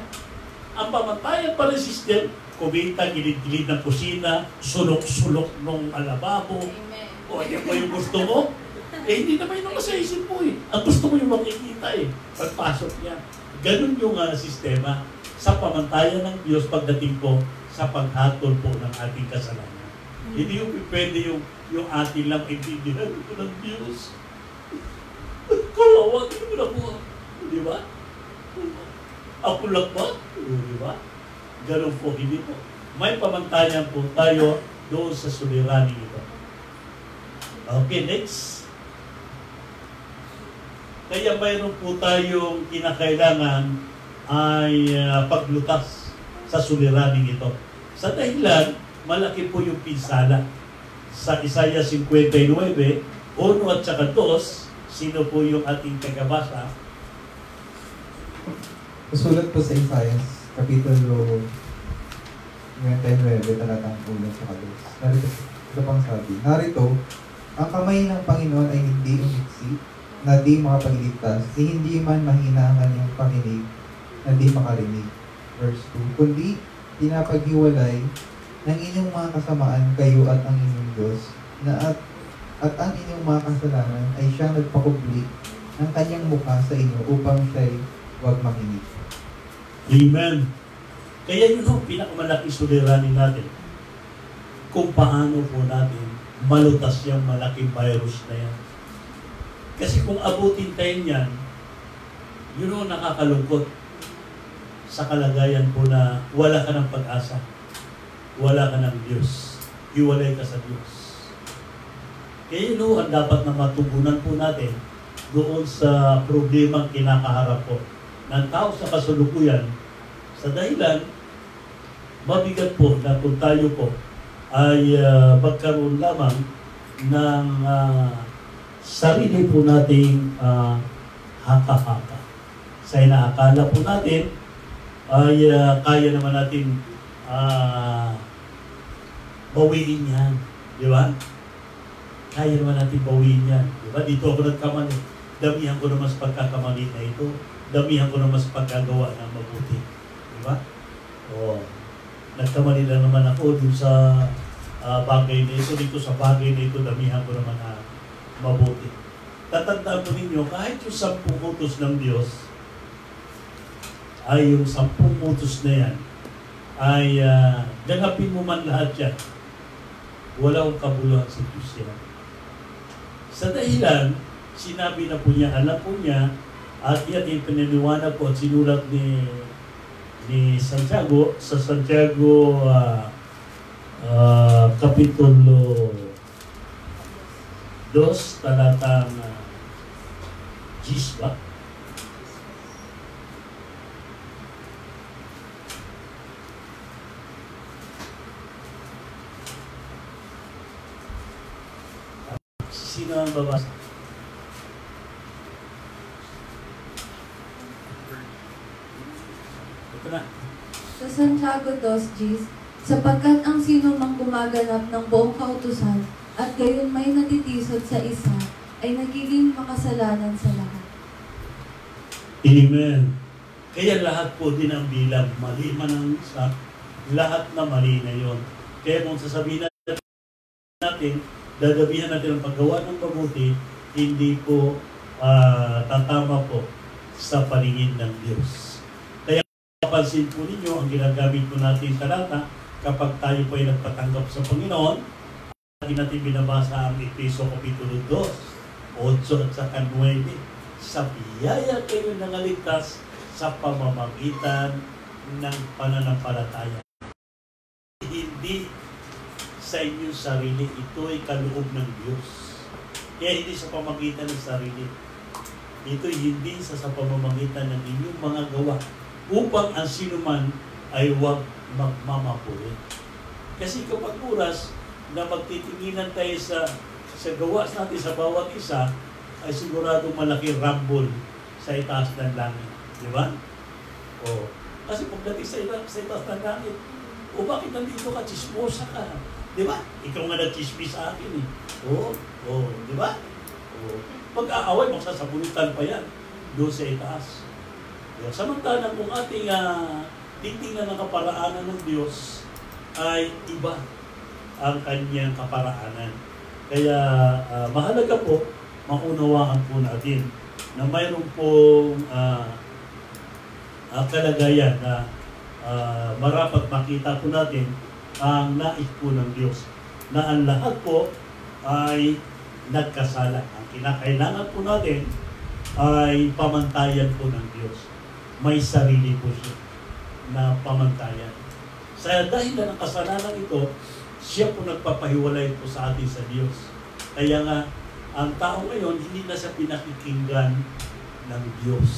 Ang pamantayan pala system, kumita, gilid-gilid ng kusina, sulok-sulok ng alababo. O, yan ba yung gusto mo? Hindi naman yung nasa isip mo eh. Ang gusto mo yung makikita eh. Pagpasok niya. Ganun yung sistema sa pamantayan ng Diyos pagdating po sa paghatol po ng ating kasalanan. Hindi yung pwede yung ating lang intindihan ito ng Diyos. Kawawa, hindi mo na po. Di ba? Ako lang ba? Di ba? Ganun po, hindi po. May pamantayan po tayo doon sa suliraning ito. Okay, next. Kaya mayroon po tayong kinakailangan ay paglutas sa suliraning ito. Sa dahilan, malaki po yung pinsala. Sa Isaiah 59, 1 at saka 2, sino po yung ating tagabasa? Sulat po sa Isaiah, Kapitulo 59, talatang 1 sa 2. Narito, ito pang sabi, narito, ang kamay ng Panginoon ay hindi umiksi, na di makapagligtas, hindi man mahina ang kanyang pakinig, na di makarinig. Verse 2, kundi pinapaghiwalay ng inyong mga kasamaan kayo at ang inyong Diyos, na at ang inyong mga kasalanan ay siyang nagpakubli ng kanyang mukha sa inyo upang siya'y huwag makinig. Amen. Kaya yun ang pinakamalaki suliranin natin. Kung paano po natin malutas yung malaking virus na yan. Kasi kung abutin tayo yan, yun ang nakakalungkot sa kalagayan po na wala ka ng pag-asa. Wala ka ng Diyos. Hiwalay ka sa Diyos. Kaya yun ang dapat na matugunan po natin doon sa problemang kinakaharap po ng tao sa kasulukuyan sa dahilan mabigat po na kung tayo po ay magkaroon lamang ng sarili po nating haka-haka. Sa inaakala po natin ay kaya naman natin bawiin yan. Di ba? Kaya naman natin bawiin yan. Di ba? Dito ako nagkamali. Damihan ko naman sa pagkakamali na ito. Damihan ko naman sa pagkagawa ng mabuti. Di ba? O, nagkamali lang naman ako dun sa bagay na ito. Dito sa bagay na ito, damihan ko naman na mabuti. Tatandaan po ninyo, kahit yung 10 utos ng Diyos, ay yung 10 utos na yan, ay ganapin mo man lahat yan. Wala akong kabuluhan sa Diyos yan. Sa dahilan, sinabi na po niya, alam po niya, at yan yung pinaniwanag po at sinulat ni Santiago, sa Santiago Kapitulo 2, talatang 10 ba? Sino ang babasa? Ito na. Sa Santiago 2:10, sapagkat ang sino mang gumaganap ng buong kautusan at gayon may natitisod sa isa, ay nagiging makasalanan sa lahat. Amen. Kaya lahat po din ang bilang, mali man ang isa, lahat na mali na yun. Kaya kung sasabihin natin, dadabihan natin ang paggawa ng mabuti, hindi po tatama po sa paningin ng Diyos. Kaya papansin po ninyo, ang ginagamit po natin talata, kapag tayo po ay nagpatanggap sa Panginoon, hindi natin binabasa ang Efeso Kapitulo 2, 8 at saka 9. Sa biyaya kayo nangaligtas sa pamamagitan ng pananampalataya. Hindi sa inyong sarili, ito ay kaloob ng Diyos. Kaya hindi sa pamamagitan ng sarili. Ito hindi sa pamamagitan ng inyong mga gawa upang ang sinuman ay huwag magmamapulit. Kasi kapag oras na magtitinginan tayo sa gawa natin sa bawat isa, ay siguradong malaki rambol sa itaas ng langit. Di ba? O, kasi pagdating sa itaas ng langit, o bakit nandito ka, chismosa ka? Di ba? Ikaw nga nag-chismis sa akin eh. Oo, di ba? Pag-aaway, magsasabunutan pa yan doon sa itaas. Samantalang kung ating titingnan ng kaparaanan ng Diyos, ay iba ang kanyang kaparaanan. Kaya mahalaga po, maunawaan po natin na mayroon pong kalagayan na marapat makita po natin ang nais po ng Diyos. Na ang lahat po ay nagkasala. Ang kinakailangan po natin ay pamantayan po ng Diyos. May sarili po siya na pamantayan. Sa dahil ng kasalanan ito, siya po nagpapahiwalay po sa atin sa Diyos. Kaya nga, ang tao ngayon, hindi na siya pinakikinggan ng Diyos.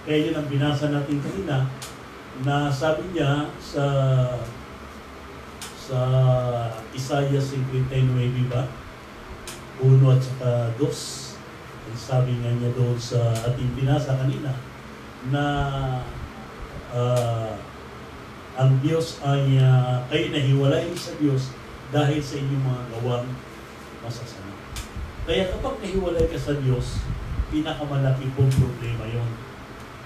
Kaya yun ang binasa natin kanina, na sabi niya sa Isaiah 59, ba? 1 at saka 2. Sabi nga niya doon sa ating binasa kanina, na ang Diyos ay kayo nahiwalay sa Diyos dahil sa inyong mga gawang masasama. Kaya kapag nahiwalay ka sa Diyos, pinakamalaki pong problema yon.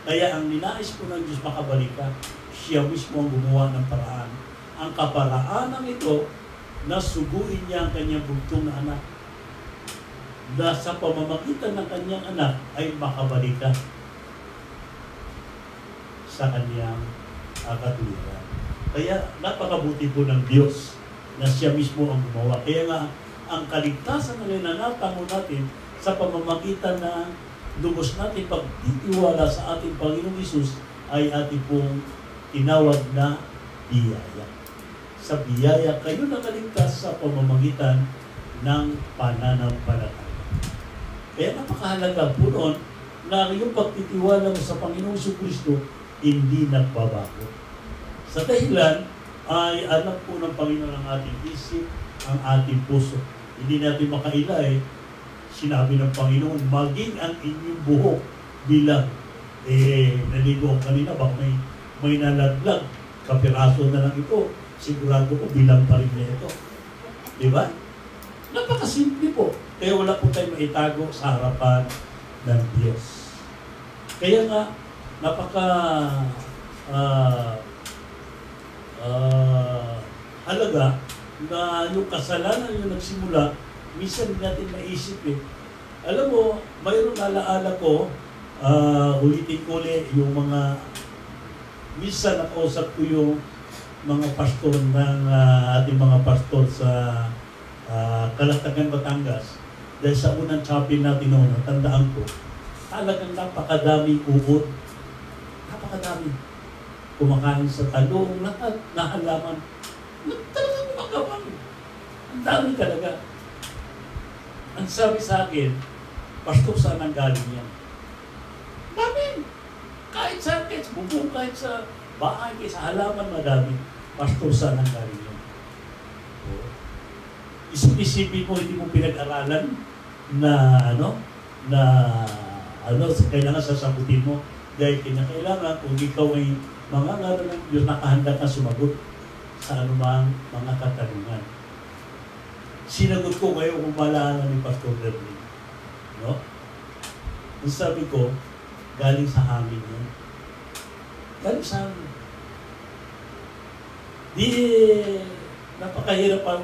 Kaya ang ninais po ng Diyos makabalik ka, siya mismo ang gumawa ng paraan. Ang kaparaanan ito, na suguin niya ang kanyang bugtong na anak, na sa pamamagitan ng kanyang anak ay makabalik ka sa kanyang katuwiran. Kaya napakabuti po ng Diyos na siya mismo ang gumawa. Kaya nga, ang kaligtasan na nanatamo natin sa pamamagitan na lubos natin pagtitiwala sa ating Panginoong Hesus ay ating pong tinawag na biyaya. Sa biyaya, kayo nakaligtas sa pamamagitan ng pananampalataya. Kaya napakahalaga po noon na yung pagtitiwala mo sa Panginoong Jesucristo hindi nagbabago. Sa dahilan ay anak po ng Panginoon ang ating isip, ang ating puso. Hindi natin makailay, sinabi ng Panginoon, maging ang inyong buhok bilang naligo kanina, baka may nalaglag, kapiraso na lang ito, sigurado ko bilang pa rin na ito. Diba? Napakasimple po. Kaya wala po tayong maitago sa harapan ng Diyos. Kaya nga, halaga na yung kasalanan yung nagsimula, minsan natin maisip Alam mo, mayroong alaala ko, ulitin ko ulit yung mga, minsan nakausap ko yung mga pastor ng ating mga pastor sa Kalatagan, Batangas. Dahil sa unang chapel natin noon, tandaan ko, talagang napakadaming uod. Napakadami. Kumakain sa talong, lahat na halaman. Talagang kumakawan. Ang dami talaga. Ang sabi sa akin, pastor, saan ang galing yan? Dami. Kahit sa bubong, kahit sa bahay, kahit sa halaman, madami. Pastor, saan ang galing yan? Isip-isipin mo, hindi mo pinag-aralan na kailangan sasagutin mo. Dahil kinakailangan, kung ikaw ay mga ngaral ng Diyos, nakahanda ka sumagot sa anumang mga katanungan. Sinagot ko ngayon kung malala ni Pastor Derlin. No? Ang sabi ko, galing sa hangin yun. Galing sa hangin. Napakahirap pa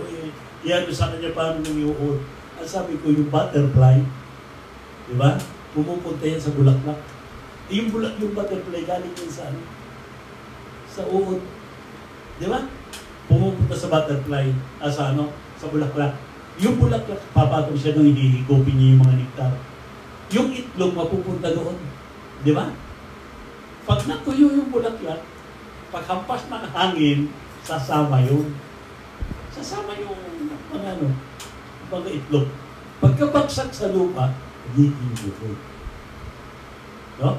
iyan sa kanya paano nang iuod. Ang sabi ko, yung butterfly, di ba? Pumupunta yan sa bulaklak. Yung butterfly galing yan sa uod. Di ba? Pumupunta sa butterfly, sa bulaklak. Yung bulaklak, papatong siya nung hihigupin niya yung mga nektar. Yung itlog, mapupunta doon. Di ba? Pag natuyo yung bulaklak, paghampas ng hangin, sasama yun. Sasama yung mga itlog. Pagkabagsak sa lupa, hihigupin. No?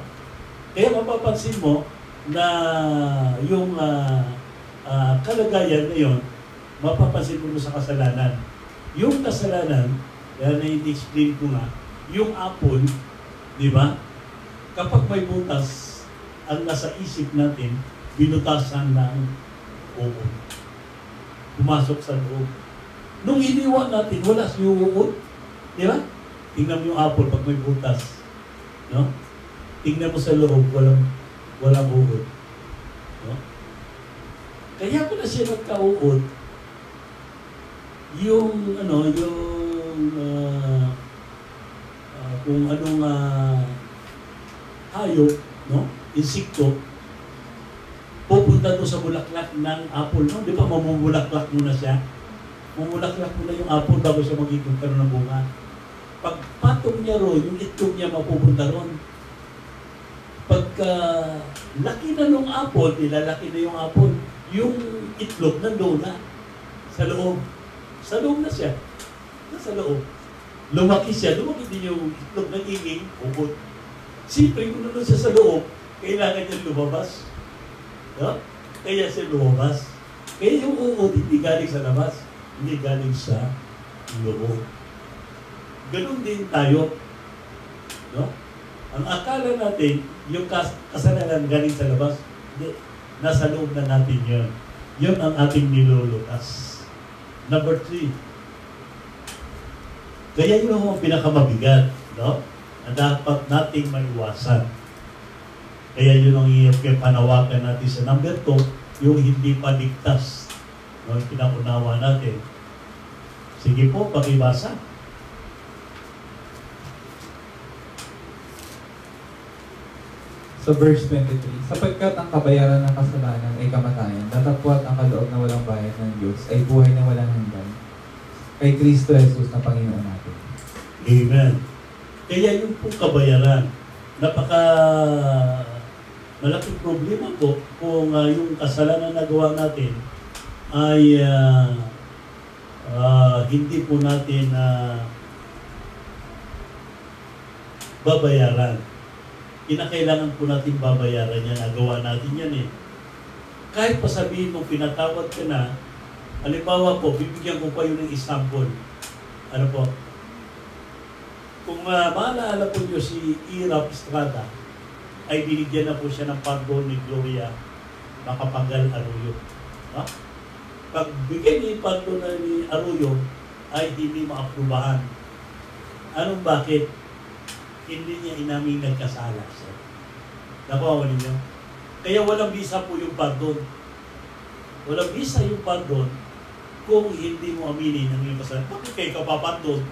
Kaya mapapansin mo na yung kalagayan na yun, mapapansin mo sa kasalanan. Yung kasalanan, kaya na-explain ko nga, yung apple, di ba? Kapag may butas, ang nasa isip natin, binutasan ng uod. Pumasok sa loob. Nung iniwan natin, wala yung uod. Di ba? Tingnan mo yung apple pag may butas. No? Tingnan mo sa loob, walang uod. No? Kaya ko na siya nagkauod, yung kung anong hayop, no? Insekto, pupunta doon sa bulaklak ng apple, no? Di ba mamumulaklak muna siya? Mamulaklak muna yung apple bago siya magiging karoon ng bunga. Pag patong niya ron, yung itlog niya mapupunta ron. Pagka laki na ng apple, nilalaki na yung apple, yung itlog nandoon na sa loob. Sa loob na siya. Nasa loob. Lumaki siya. Lumaki din yung itlog nagiging ubod. Siyempre, kung nandun siya sa loob, kailangan niya lumabas. No? Kaya siya lumabas. Kaya yung uod, hindi galing sa labas. Hindi galing sa loob. Ganun din tayo. No? Ang akala natin, yung kasalanan galing sa labas, hindi. Nasa loob na natin yun. Yun ang ating nilulutas. Number 3. Kaya yun ang pinakamabigat, no? Na dapat nating maiwasan. Kaya yun ang panawagan natin sa number 2, yung hindi pa ligtas. No? Yung pinaunawa natin. Sige po, pakibasa. Sa verse 23, sapagkat ang kabayaran ng kasalanan ay kamatayan, datapwat ang kaloob na walang bayad ng Diyos ay buhay na walang hanggan kay Kristo Jesus na Panginoon natin. Amen. Kaya yung pong kabayaran, napaka malaking problema po kung yung kasalanan na gawa natin ay hindi po natin babayaran. Kinakailangan po natin babayaran yan, nagawa natin yan eh. Kahit pa sabihin mo, pinatawad ka na, halimbawa po, bibigyan ko pa yun ng example. Ano po? Kung maalala po nyo si Irap Estrada, ay binigyan na po siya ng pardon ni Gloria Macapagal Arroyo. Ha? Pag bigyan ni pardon na ni Arroyo, ay hindi maaprubahan. Anong bakit? Hindi niya inaming nagkasala siya. Nakuha ninyo? Kaya walang visa po yung pardon. Walang visa yung pardon kung hindi mo aminin ang iyong kasalanan. Bakit kayo kapapardon?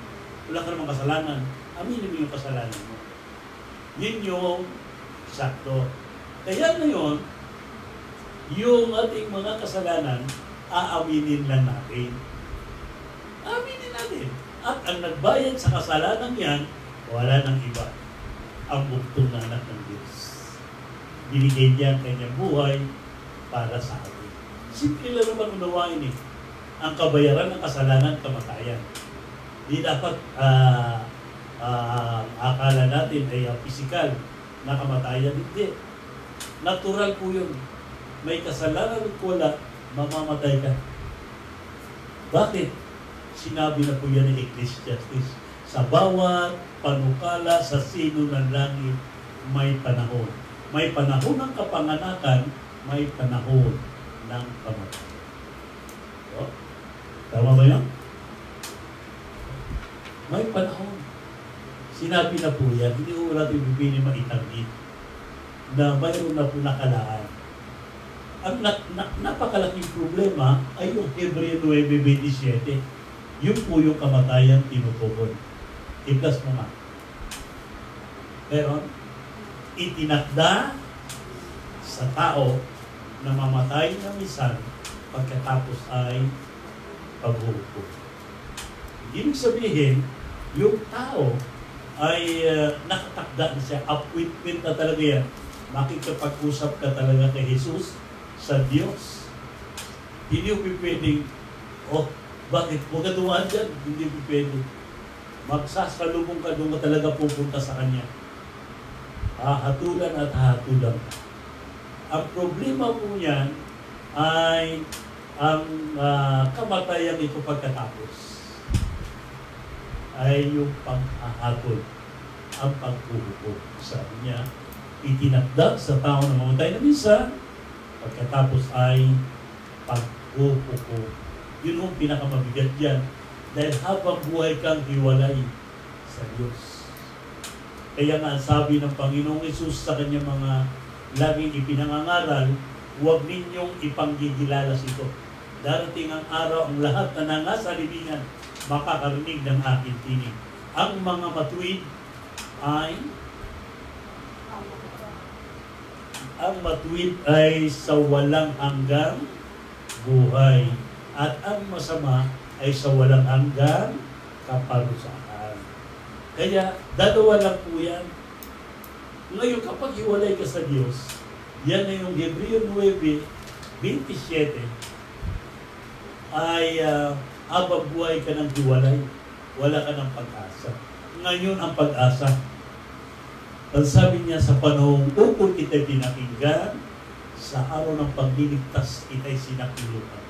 Wala ka namang kasalanan. Aminin mo yung kasalanan mo. Yun yung sakto. Kaya ngayon, yung ating mga kasalanan, aaminin lang natin. Aminin natin. At ang nagbayad sa kasalanan yan, wala nang iba. Ang buktong na anak ng Diyos. Binigay niya ang kanyang buhay para sa atin. Simple lang naman unawain eh. Ang kabayaran ng kasalanan, kamatayan. Di dapat akala natin ay physical na kamatayan. Hindi. Natural po yun. May kasalanan at wala, mamamatay ka. Bakit? Sinabi na po yan ng Ecclesiastes. Sa bawat panukala sa sino ng langit, may panahon. May panahon ng kapanganakan, may panahon ng kamatayan. So, tama ba yan? May panahon. Sinabi na po yan, hindi ko natin pipili maitanggit na mayroon na po nakalaan. Ang napakalaking problema ay yung Hebreo 9:27. Yun po yung kamatayan tinutugon. I-plus mo nga. Pero, itinakda sa tao na mamatay na minsan pagkatapos ay paghuhukom. Ibig sabihin, yung tao ay nakatakda na siya. Appointment na talaga yan. Makikipag-usap ka talaga kay Jesus sa Diyos. Hindi mo pwedeng, bakit? Huwag ka dumaan dyan. Hindi mo pwede. Magsasalubong ka doon ka talaga pupunta sa Kanya. Hahatulan at hahatulan ka. Ang problema po yan ay ang kamatayan ito pagkatapos ay yung panghahatol, ang paghuhukom. Sabi niya, itinakda sa tao na mamatay na minsan, pagkatapos ay paghuhukom. Yun ang pinakamabigat yan. Dahil habang buhay kang hiwalay sa Diyos. Kaya nga sabi ng Panginoong Hesus sa kanyang mga laging ipinangangaral, huwag ninyong ipanggigilalas ito. Darating ang araw, ang lahat na nangasa libingan makakarinig ng aking tinig. Ang mga matuwid ay sa walang hanggang buhay, at ang masama ay sa walang hanggang kaparusahan. Kaya, dalawa lang po yan. Ngayon, kapag hiwalay ka sa Diyos, yan na yung Hebreo 9:27, ay habang buhay ka ng hiwalay, wala ka ng pag-asa. Ngayon ang pag-asa. Ang sabi niya, sa panahong ukol kita'y pinakinggan, sa araw ng pagliligtas kita'y sinakilutan.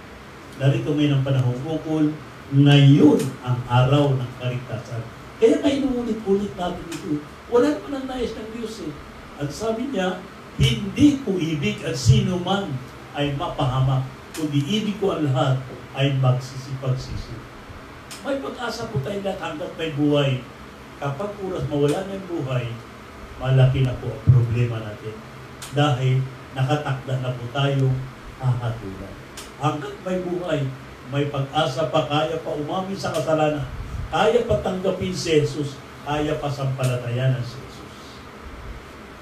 Narito ngayon ang panahong ukol, ngayon ang araw ng kaligtasan. Kaya inuulit-ulit natin ito. Wala naman ang nais ng Diyos eh. At sabi niya, hindi ko ibig at sino man ay mapahamak, kundi ibig ko ang lahat ay magsisipagsisi. May pag-asa po tayo lahat hanggat may buhay. Kapag oras mawala ng buhay, malaki na po ang problema natin. Dahil nakatakda na po tayong hahatulan. Hanggat may buhay, may pag-asa pa, kaya pa umami sa kasalanan, kaya pa tanggapin si Jesus, kaya pa sampalatayanan si Jesus.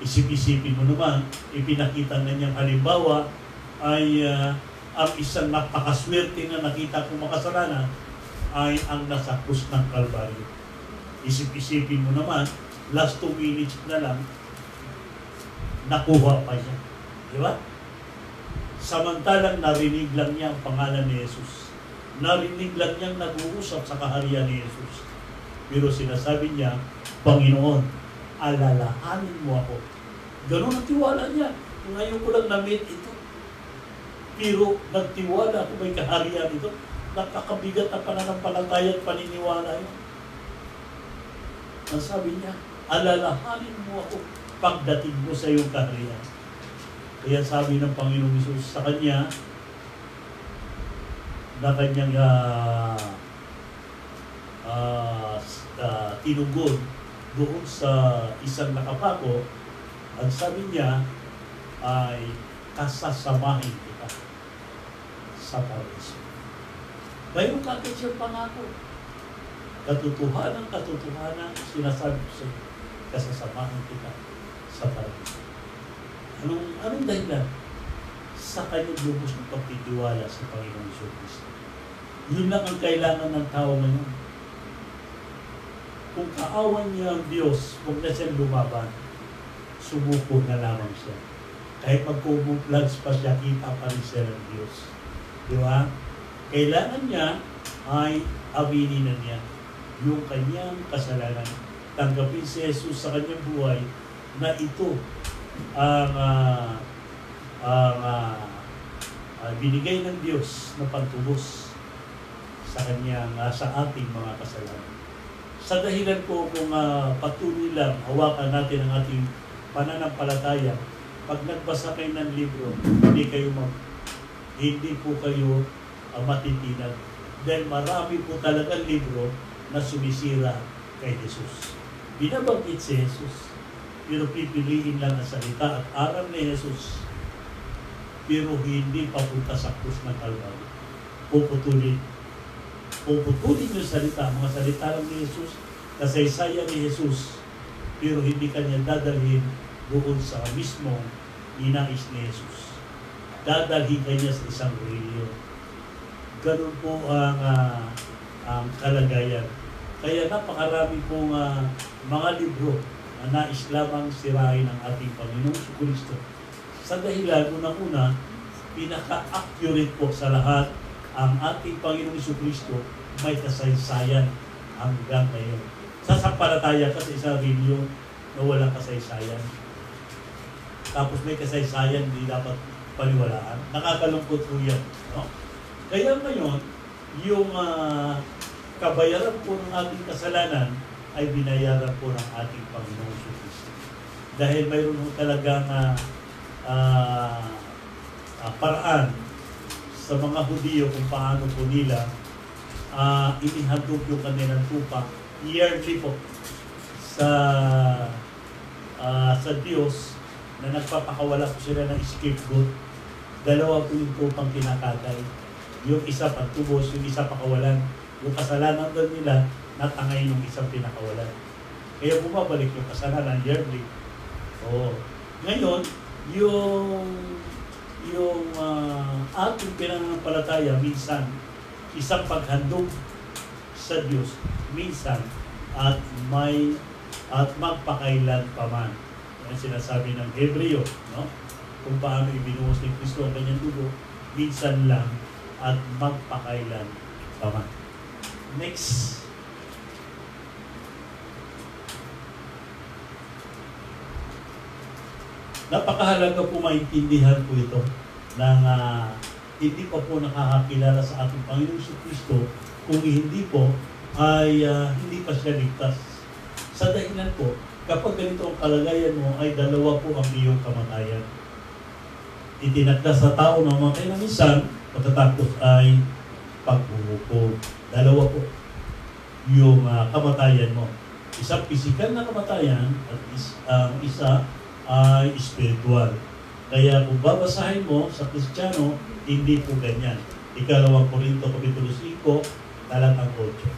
Isip-isipin mo naman, ipinakita na niyang halimbawa ay ang isang napakaswerte na nakita kong makasalanan ay ang nasa krus ng Kalbaryo. Isip-isipin mo naman, last 2 minutes na lang, nakuha pa niya. Di ba? Samantalang narinig lang niya ang pangalan ni Jesus. Narinig lang niyang nag-uusap sa kaharian ni Jesus. Pero sinasabi niya, Panginoon, alalahanin mo ako. Ganun ang tiwala niya. Ngayon ko lang na-meet ito. Pero nagtiwala ako may kaharian ito. Nakakabigat na pananampalataya at paniniwala yun. Ang sabi niya, alalahanin mo ako pagdating mo sa iyong kaharian. Kaya sabi ng Panginoong Hesus sa kanya, na kanyang tinugod doon sa isang nakapako, ang sabi niya ay kasasamahin kita sa paraiso. Mayroon kagad siyang pangako. Katotohanan, sinasabi ko sa iyo, kasasamahin kita sa paraiso. Anong dahilan? Sa kanyang lubos ng pagtitiwala sa Panginoong Jesucristo. Yun lang ang kailangan ng tao ngayon. Kung kaawan niya ang Diyos, huwag na siyang lumaban, sumuko na lamang siya. Kahit magkumuplugs pa siya, kita pa rin siya ng Diyos. Di ba? Kailangan niya ay aminin na niya yung kanyang kasalanan. Tanggapin si Jesus sa kanyang buhay na ito ang binigay ng Diyos na pagtubos sa kanyang sa ating mga kasalanan. Sa dahilan po kung patuloy lang hawakan natin ang ating pananampalataya, pag nagbasa kayo ng libro, hindi po kayo matitinag. Dahil marami po talagang libro na sumisira kay Jesus. Binabanggit si Jesus, pero pipiliin lang ang salita at aral ni Jesus, pero hindi papunta sa krus ng Kalbaryo. Puputulin yung salita, mga salita lang ni Jesus, kasaysayan ni Jesus, pero hindi kanya dadalhin doon sa mismong ninais ni Jesus. Dadalhin kanya sa isang reliyon. Ganun po ang kalagayan. Kaya napakarami pong mga libro na nais lamang sirain ng ating Panginoong Jesucristo. Sa dahilan, unang-una, pinaka-accurate po sa lahat, ang ating Panginoong Jesucristo may kasaysayan hanggang ngayon. Sa sampalataya kasi sa reliyon na walang kasaysayan. Tapos may kasaysayan, hindi dapat paniwalaan. Nakakalungkot po yan. No? Kaya ngayon, yung kabayaran po ng ating kasalanan ay binayaran po ng ating Panginoong Jesucristo. Dahil mayroon po talagang paraan sa mga Hudiyo kung paano po nila inihandog yung kanilang tupa yearly po sa Diyos na nagpapakawala po sila ng scapegoat. Dalawa po yung tupang kinakatay. Yung isa pagtubos, yung isa pakawalan. Yung kasalanan doon nila, natangay yung isang pinakawalan. Kaya bumabalik yung kasalanan yearly. Oo. Ngayon, yung ating pinanampalataya, minsan, isang paghandog sa Diyos, minsan, at magpakailan pa man. Yan sinasabi ng Hebreo, no? Kung paano ibinuhos ni Kristo ang kanyang dugo, minsan lang at magpakailan pa man. Next. Napakahalaga po maintindihan po ito ng hindi pa po nakakakilala sa ating Panginoong Kristo, kung hindi po ay hindi pa siya ligtas. Sa dahilan po, kapag ganito ang kalagayan mo, ay dalawa po ang iyong kamatayan. Itinakda sa tao na mamatay na minsan, pagkatapos ay pagbubuko. Dalawa po yung kamatayan mo. Isang pisikal na kamatayan at isa ay spiritual. Kaya kung babasahin mo sa Kristiyano, hindi po ganyan. Ikalawang Korinto, Kapitulo 5, talatang 8.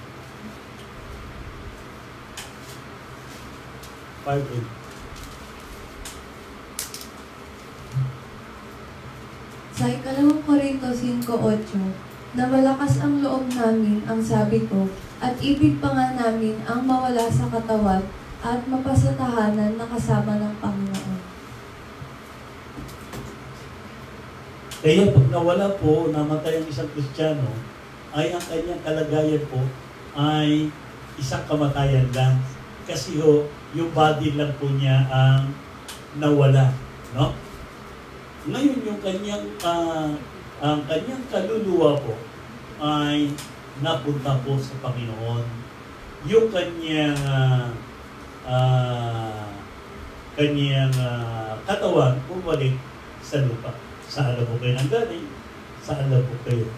5:8. Sa ikalawang Korinto 5:8, na malakas ang loob namin, ang sabi ko, at ibig pa nga namin ang mawala sa katawan at mapasatahanan na kasama ng Panginoon. Kaya pag nawala po, namatay ang isang Kristiyano, ay ang kanyang kalagayan po ay isang kamatayan lang. Kasi yung body lang po niya ang nawala, no? Ngayon yung ang kanyang kaluluwa po ay napunta po sa Panginoon. Yung kanyang katawan bumalik sa lupa. Saan na po kayo nanggaling? Saan na po kayo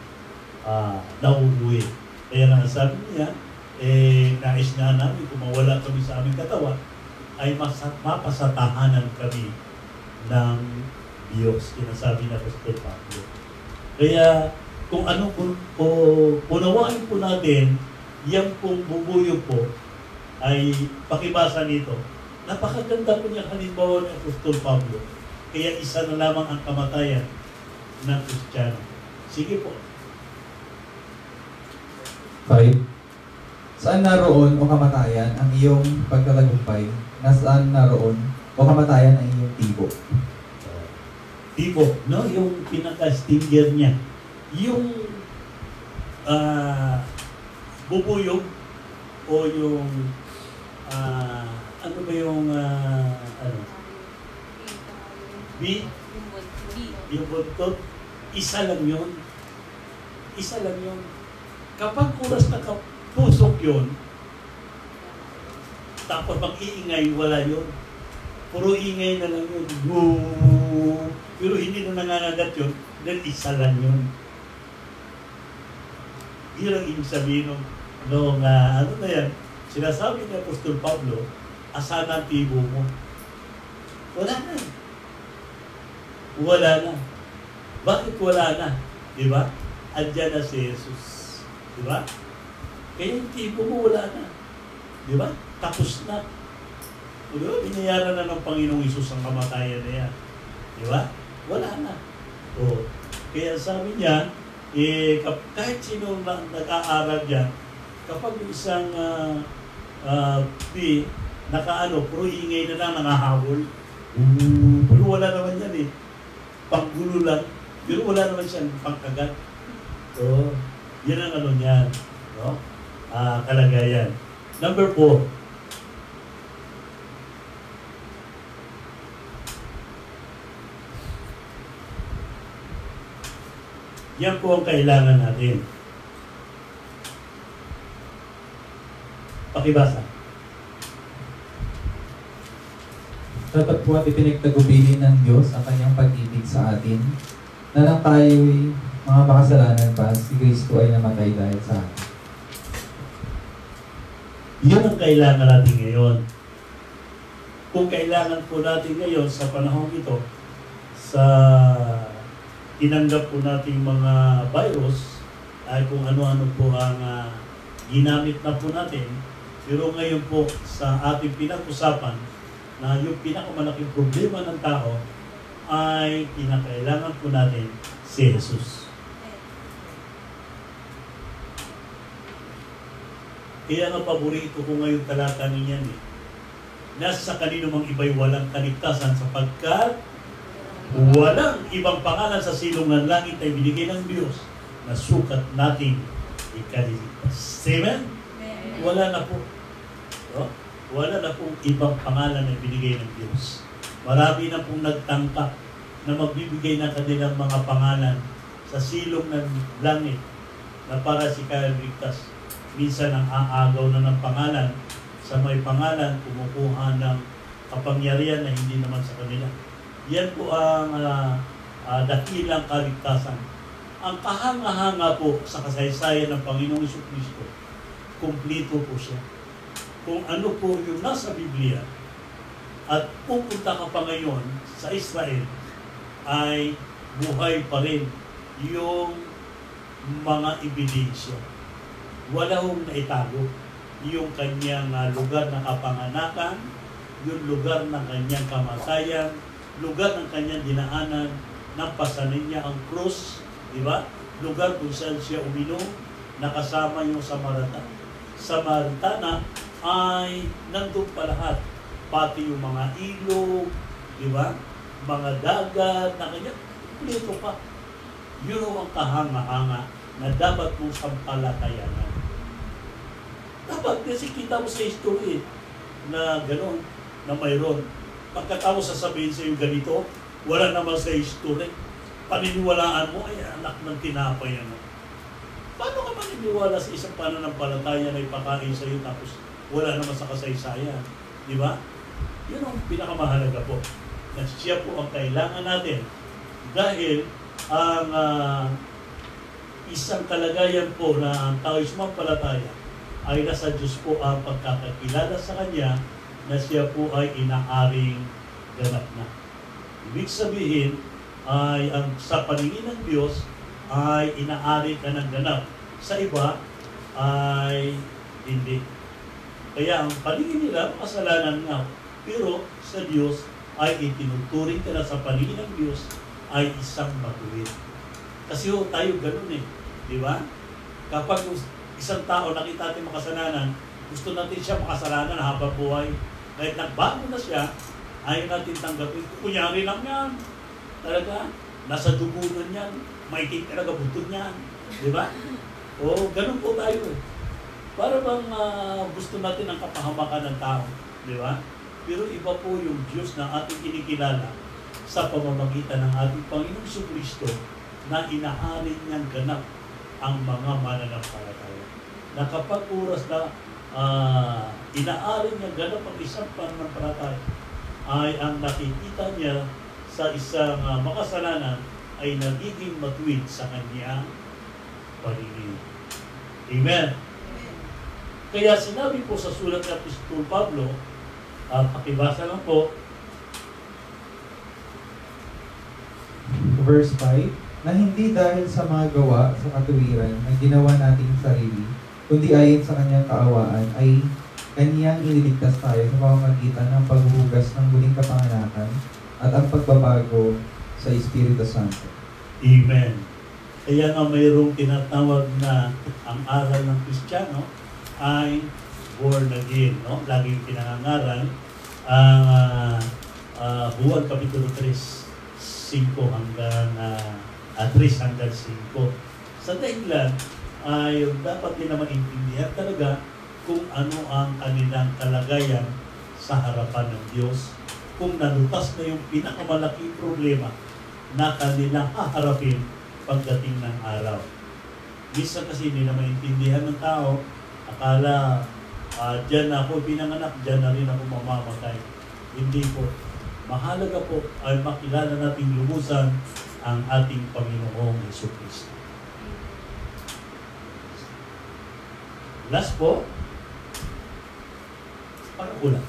nauuwi? Kaya nga sabi niya, nais na namin kung mawala kami sa aming katawan, ay mapasatahanan kami ng Diyos. Sinasabi na Apostol Pablo. Kaya kung ano po, punawain po natin, yan pong bubuyo po, ay pakibasa nito. Napakaganda po niya halimbawa ni Apostol Pablo. Kaya isa na lamang ang kamatayan ng Kristiyano. Sige po. 5. Saan naroon o kamatayan ang iyong pagtatagumpay? Nasaan naroon o kamatayan ang iyong tibok? Tibok, no? Yung pinaka-stinger niya. Yung bubuyog o yung ano ba yung yung buntot, isa lang yun. Isa lang yun. Kapag kuras na pusok yun, tapos mag-iingay, wala yun. Puro ingay na lang yun. Woo! Pero hindi na nangangagat yun, dahil isa lang yun. Yun ang ibig sabihin nung ano na yan, sinasabi ni Apostol Pablo, asan ang tibo mo? Wala na. Wala na. Bakit wala na? Diba? Andiyan na si Jesus. Diba? Kaya yung tipo mo wala na. Diba? Tapos na. Diba? Binayaran na ng Panginoong Isus ang kamatayan na yan. Diba? Wala na. O, kaya sabi niya, kahit sino nag-aaral dyan, kapag isang puro ingay na lang nangahabol, pero wala naman yan eh. Panggulo lang. Pero wala naman siyang pangkagat. So, yan ang ano niyan. No? Kalagayan. Number 4. Yan po ang kailangan natin. Pakibasa. Dapat po at ipinagtagubilin ng Diyos ang kanyang pag-ibig sa atin, na lang tayo'y mga makasalanan pa, si Kristo ay namatay dahil sa atin. Yun ang kailangan natin ngayon. Kung kailangan po natin ngayon sa panahon ito, sa tinanggap po nating mga virus ay kung ano-ano po ang ginamit na po natin. Pero ngayon po sa ating pinag-usapan na yung pinakamalaking problema ng tao ay kinakailangan po natin si Jesus. Kaya nga paborito ko ngayon talata niyan eh. Nasa kanino mang iba'y walang kaligtasan sapagkat walang ibang pangalan sa silungan langit ay binigay ng Diyos na sukat nating ikaliligtas. Amen? Wala na po. No? Wala na pong ibang pangalan na binigay ng Diyos. Marami na pong nagtangka na magbibigay ng kanilang mga pangalan sa silong ng langit na para si kaligtas. Minsan ang aagaw na ng pangalan sa may pangalan, kumukuha ng kapangyarihan na hindi naman sa kanila. Yan po ang dakilang kaligtasan. Ang kahanga-hanga po sa kasaysayan ng Panginoong Jesucristo, kumplito po siya. Kung ano po yung nasa Biblia at pupunta ka pa ngayon sa Israel, ay buhay pa rin yung mga ebidensya. Wala hong naitago yung kanyang lugar ng kapanganakan, yung lugar ng kanyang kamatayan, lugar ng kanyang dinaanan, ng pasanin niya ang krus, di ba? Lugar kung saan siya uminom, nakasama yung Samaritana ay nandun pa lahat. Pati yung mga ilog, di ba? Mga dagat, na kanya, plito pa. Yun ang kahanga-hanga na dapat mong sampalatayanan. Dapat kasi kita mo sa history na gano'n, na mayroon. Pagkatapos sasabihin sa iyo ganito, wala naman sa history. Paniniwalaan mo, ay anak ng tinapay yan. Paano ka maniniwala sa isang pananampalataya na ipakain sa iyo tapos wala naman sa kasaysayan? Di ba? Yun ang pinakamahalaga po. Na siya po ang kailangan natin. Dahil ang isang kalagayan po na ang tao is mampalataya ay nasa Diyos po ang pagkakakilala sa Kanya na siya po ay inaaring ganap na. Ibig sabihin ay ang sa paningin ng Diyos ay inaari ka ng ganap. Sa iba ay hindi. Kaya ang paningin nila, kasalanan nga. Pero sa Diyos ay itinuturing ka na sa paningin ng Diyos ay isang matuwid. Kasi tayo ganun eh. Di ba? Kapag isang tao nakita natin makasalanan, gusto natin siya makasalanan habang buhay. Kahit nagbago na siya, ayaw natin tanggapin. Kunyari lang yan. Talaga, nasa dugo na yan. Maitik talaga butod niyan. Di ba? O, ganun po tayo eh. Para bang gusto natin ang kapahamakan ng tao. Di ba? Pero iba po yung Diyos na ating kinikilala sa pamamagitan ng ating Panginoong Jesucristo na inaari niyang ganap ang mga mananampalataya. Na kapag oras na inaari niya ganap ang isang pananampalataya, ay ang nakikita niya sa isang makasalanan ay nagiging matuwid sa kanyang paningin. Amen. Kaya sinabi po sa sulat ng Apostol Pablo, pakibasa lang po, verse 5, na hindi dahil sa mga gawa sa katuwiran na ginawa nating sarili, kundi ayon sa kanyang kaawaan, ay kaniyang iniligtas tayo sa pamamagitan ng paghuhugas ng muling kapanganakan at ang pagbabago sa Espiritu Santo. Amen. Kaya nga mayroong tinatawag na ang aral ng Kristiyano ay born again. No? Laging pinangangaral ang Juan Kapitulo 3, 5 hanggang 3 hanggang 5. Sa dahilan ay dapat din naman intindihan talaga kung ano ang kanilang kalagayan sa harapan ng Diyos. Kung nalutas na yung pinakamalaking problema na kanilang haharapin pagdating ng araw. Minsan kasi hindi na maintindihan ng tao, akala dyan ako pinanganak, dyan na rin ako mamamatay. Hindi po. Mahalaga po ay makilala nating lubusan ang ating Panginoong Jesucristo. Last po, pagkulang.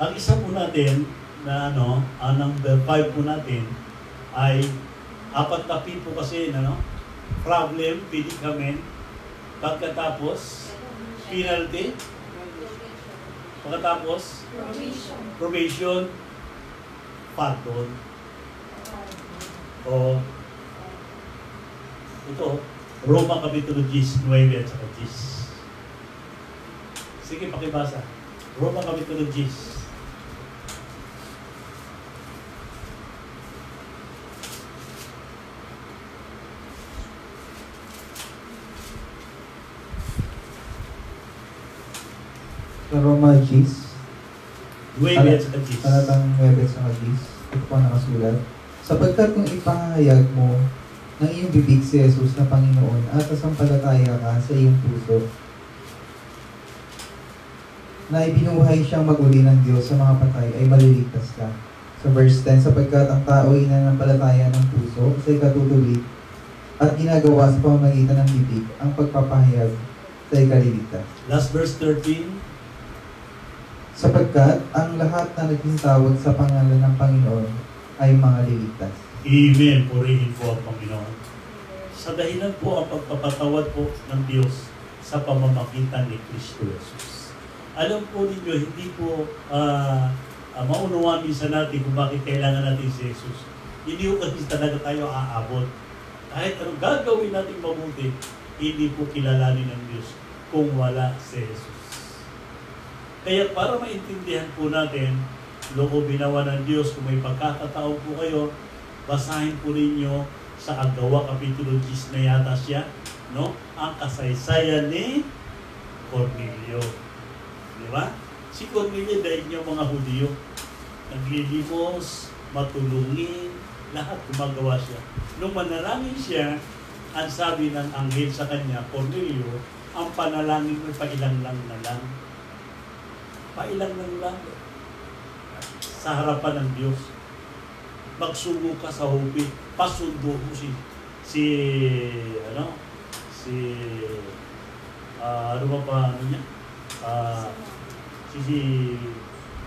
Ang isa po natin na ang number 5 po natin ay 4 na P po kasi, problem, predicament, pagkatapos, penalty, pagkatapos, probation, pardon. O, ito, Roma Kapitulo 10, 9 at saka 10. Sige, pakibasa. Roma Kapitulo 10. Sa Roma 10, 9 at saka 10. talatang 9 at saka 10, ito po nakasulat. Sapagkat kung ipahayag mo ng iyong bibig si Jesus na Panginoon at sasampalataya ka sa iyong puso na ibinuhay siyang maguli ng Diyos sa mga patay, ay maliligtas ka. Sa verse 10, sapagkat ang tao ay nananampalataya ng puso sa ikatutuloy at ginagawa sa pamamagitan ng bibig ang pagpapahayag sa ikaliligtas. Last verse 13. Sapagkat ang lahat na nagtitawag sa pangalan ng Panginoon ay mga liligtas. Amen. Purihin po ang Panginoon. Sa dahilan po ang pagpapatawad po ng Diyos sa pamamagitan ni Kristo Jesus. Alam po ninyo, hindi po maunawaan minsan natin kung bakit kailangan natin si Jesus. Hindi po kasi talaga tayo aabot. Kahit anong gagawin natin mabuti, hindi po kilalanin ng Diyos kung wala si Jesus. Kaya para maintindihan po natin, loobin nawa ng Diyos, kung may pagkakataon po kayo, basahin po ninyo sa Agawa Kapitulo 10 na yata siya, ang kasaysayan ni Cornelio. Di ba? Si Cornelio dahil niya mga Hudiyo, naglilimos, matulungin, lahat gumagawa siya. Nung manalangin siya, ang sabi ng anghel sa kanya, Cornelio, ang panalangin mo pailang lang na lang. Pailang lang sa harapan ng Diyos. Magsugo ka sa hubi, pasundo mo si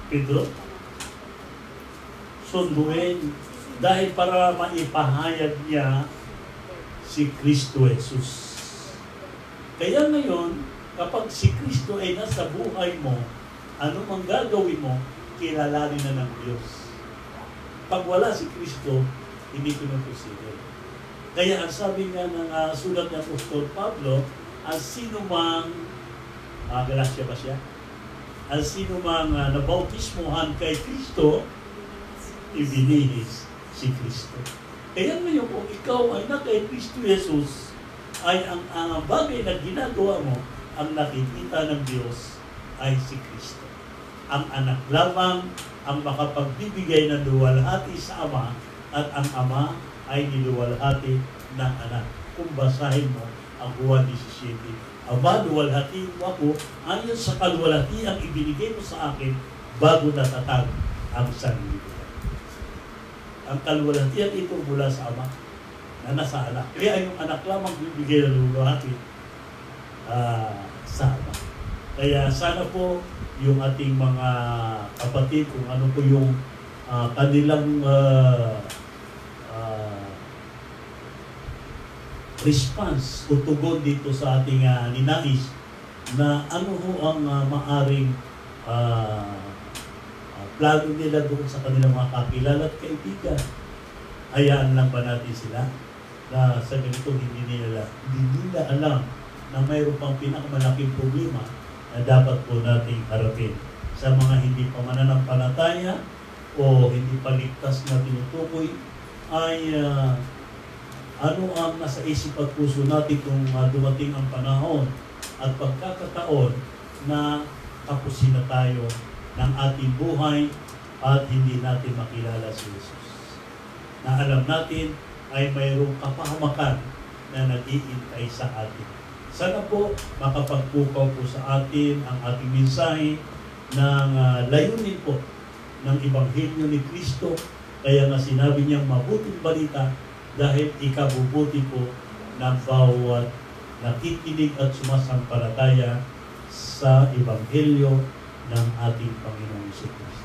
Pedro. Sunduin dahil para maipahayag niya si Kristo Jesus. Kaya ngayon, kapag si Kristo ay nasa buhay mo, ano mang gagawin mo, kilalanin na ng Diyos. Pag wala si Kristo, hindi ko na posible. Kaya ang sabi nga ng sulat ng Apostol Pablo, ang sino mang, Galatia ba siya? Ang sino mang nabautismohan kay Kristo, ibinihis si Kristo. Kaya ngayon kung ikaw ay na kay Kristo Jesus, ay ang bagay na ginagawa mo, ang nakikita ng Diyos ay si Kristo. Ang anak lamang ang makapagbibigay ng luwalhati sa Ama at ang Ama ay niluwalhati ng anak. Kung basahin mo ang Juan 17, Ama, luwalhati mo ako ayon sa kaluwalhati ang ibinigay mo sa akin bago natatag ang sanlibutan. Ang kaluwalhatian ito mula sa Ama na nasa anak. Kaya yung anak lamang bibigay ng luwalhati sa Ama. Kaya sana po yung ating mga kapatid, kung ano po yung kanilang response o tugon dito sa ating ninais, na ano ho ang maaring plano nila doon sa kanilang mga kakilala at kaibigan. Hayaan lang ba natin sila na sa ganito hindi nila alam na mayroon pang pinakamalaking problema na dapat po nating harapin sa mga hindi pa mananampalataya o hindi pa ligtas na tinutukoy, ay ano ang nasa isip at puso natin kung dumating ang panahon at pagkakataon na tapusin na tayo ng ating buhay at hindi natin makilala si Jesus. Na alam natin ay mayroong kapahamakan na nag-iintay sa atin. Sana po makapagpukaw po sa atin ang ating mensahe ng layunin po ng Ebanghelyo ni Kristo. Kaya nga sinabi niyang mabuting balita dahil ikabubuti po ng bawat nakikinig at sumasampalataya sa Ebanghelyo ng ating Panginoong Hesus.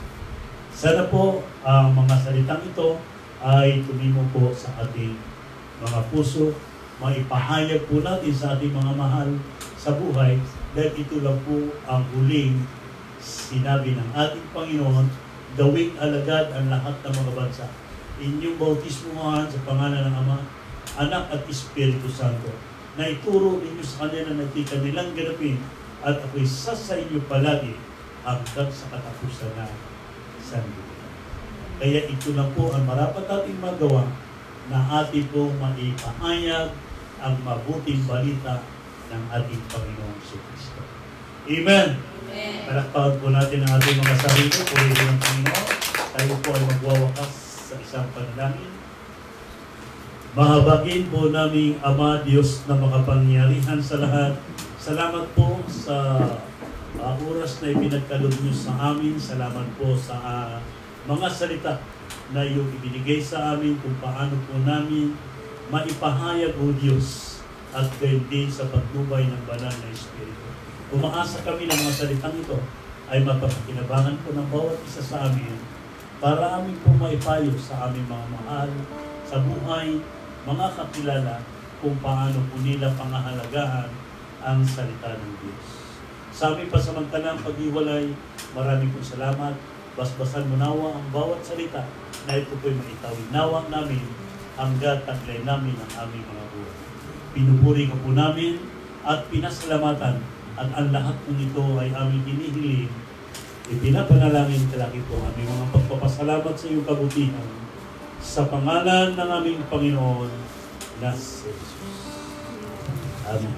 Sana po ang mga salitang ito ay tumimo po sa ating mga puso, maipahayag po natin sa ating mga mahal sa buhay, dahil ito lang po ang huling sinabi ng ating Panginoon, gawing alagad ang lahat ng mga bansa. Inyong bautismuhan sa pangalan ng Ama, Anak at Espiritu Santo, na ituro ninyo sa kanila na kanilang ganapin, at ako'y sa inyo palagi hanggang sa katapusan na sanlibutan. Kaya ito na po ang marapat nating magawa, na ating po maipahayag ang mabuting balita ng ating Panginoong Kristo. Amen! Palakpakan po natin ang ating mga sarili, purihin ng Panginoon. Tayo po ay magwawakas sa isang panalangin. Mahabagin po naming Ama, Diyos na makapangyarihan sa lahat. Salamat po sa oras na ipinagkaloob niyo sa amin. Salamat po sa mga salita na iyong ibinigay sa amin kung paano po namin maipahayag o Diyos at gayon din sa pagtubay ng banal na Espiritu. Umaasa kami ng mga salitang ito ay mapapakinabangan po ng bawat isa sa amin para amin po maipayo sa aming mga mahal sa buhay, mga kakilala kung paano po nila pangahalagahan ang salita ng Diyos. Sa aming pasamantalang pag-iwalay, maraming po salamat. Basbasan mo nawa ang bawat salita na ito po'y maitawid nawa namin hanggat taglay namin ang aming mga buhay. Pinupuri ka po namin at pinasalamatan, at ang lahat ng ito ay aming hinihiling. Ipinapanalangin kalaki po aming mga pagpapasalamat sa iyong kabutihan sa pangalan ng aming Panginoon na si Jesus. Amen.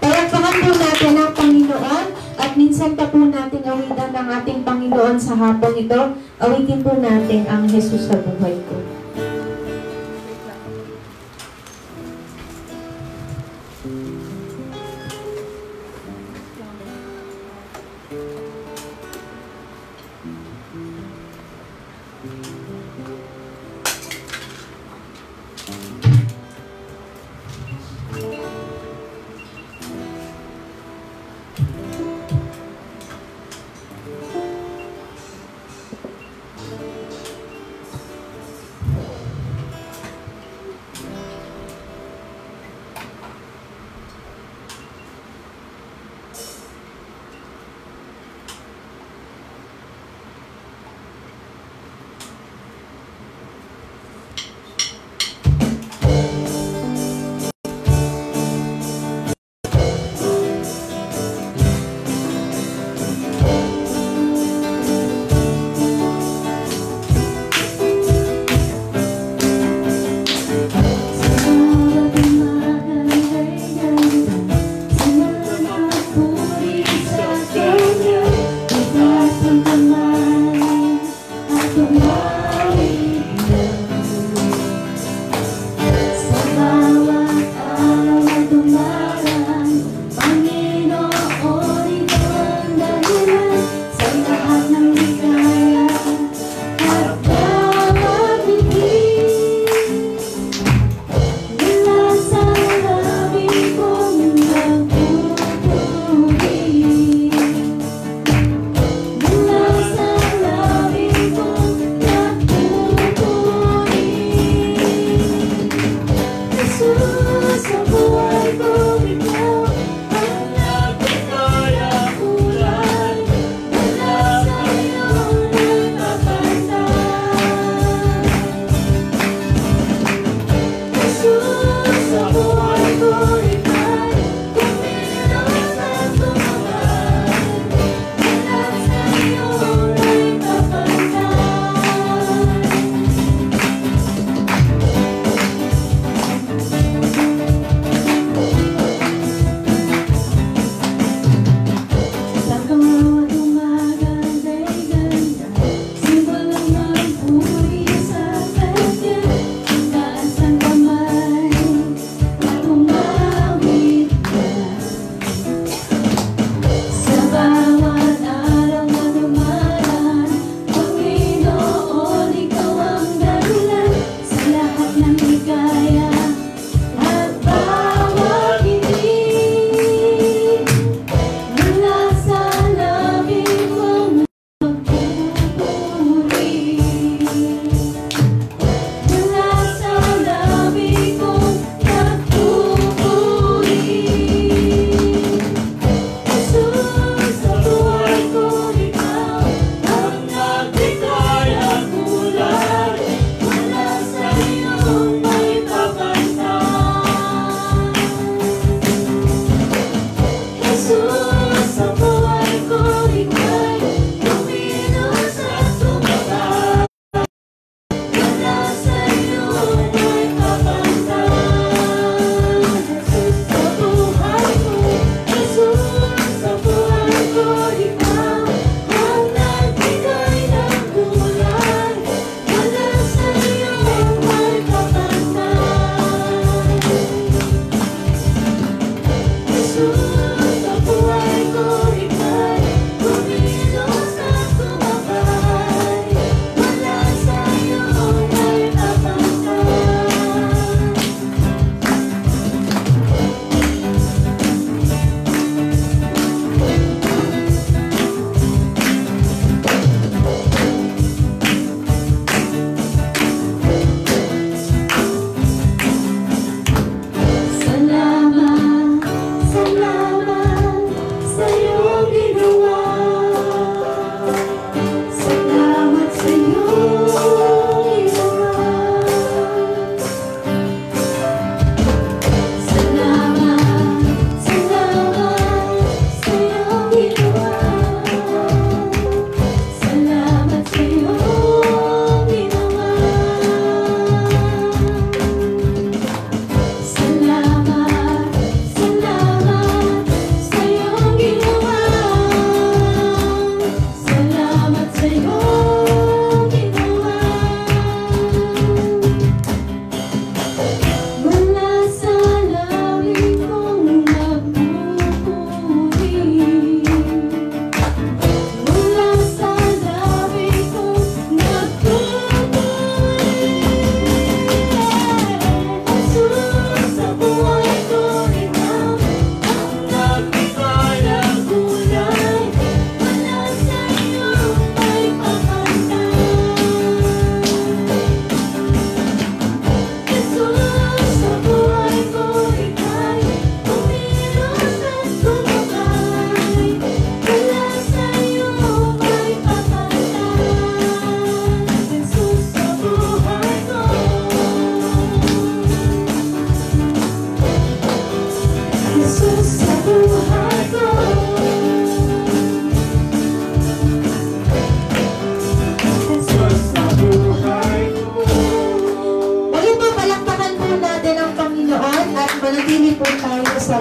Palakpakan po natin ang Panginoon at minsan pa po natin awitan ng ating Panginoon sa hapon ito. Awitin po natin ang Jesus sa buhay ko.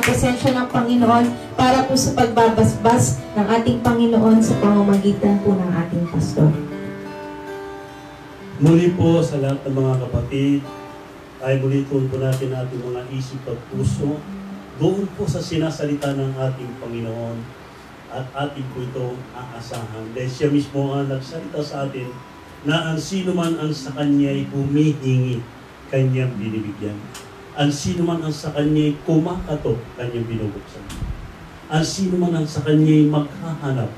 presensya ng Panginoon para po sa pagbabasbas ng ating Panginoon sa pamamagitan po ng ating pastor. Muli po sa lahat ng mga kapatid, ay muli tuon po natin ating mga isip at puso doon po sa sinasalita ng ating Panginoon at ating po ito aasahan. Dahil siya mismo ang nagsalita sa atin na ang sino man ang sa Kanya'y humihingi, Kanyang binibigyan. Ang sino man ang sa Kanya'y kumakatok, Kanyang binubuksan. Ang sino man ang sa Kanya'y maghahanap,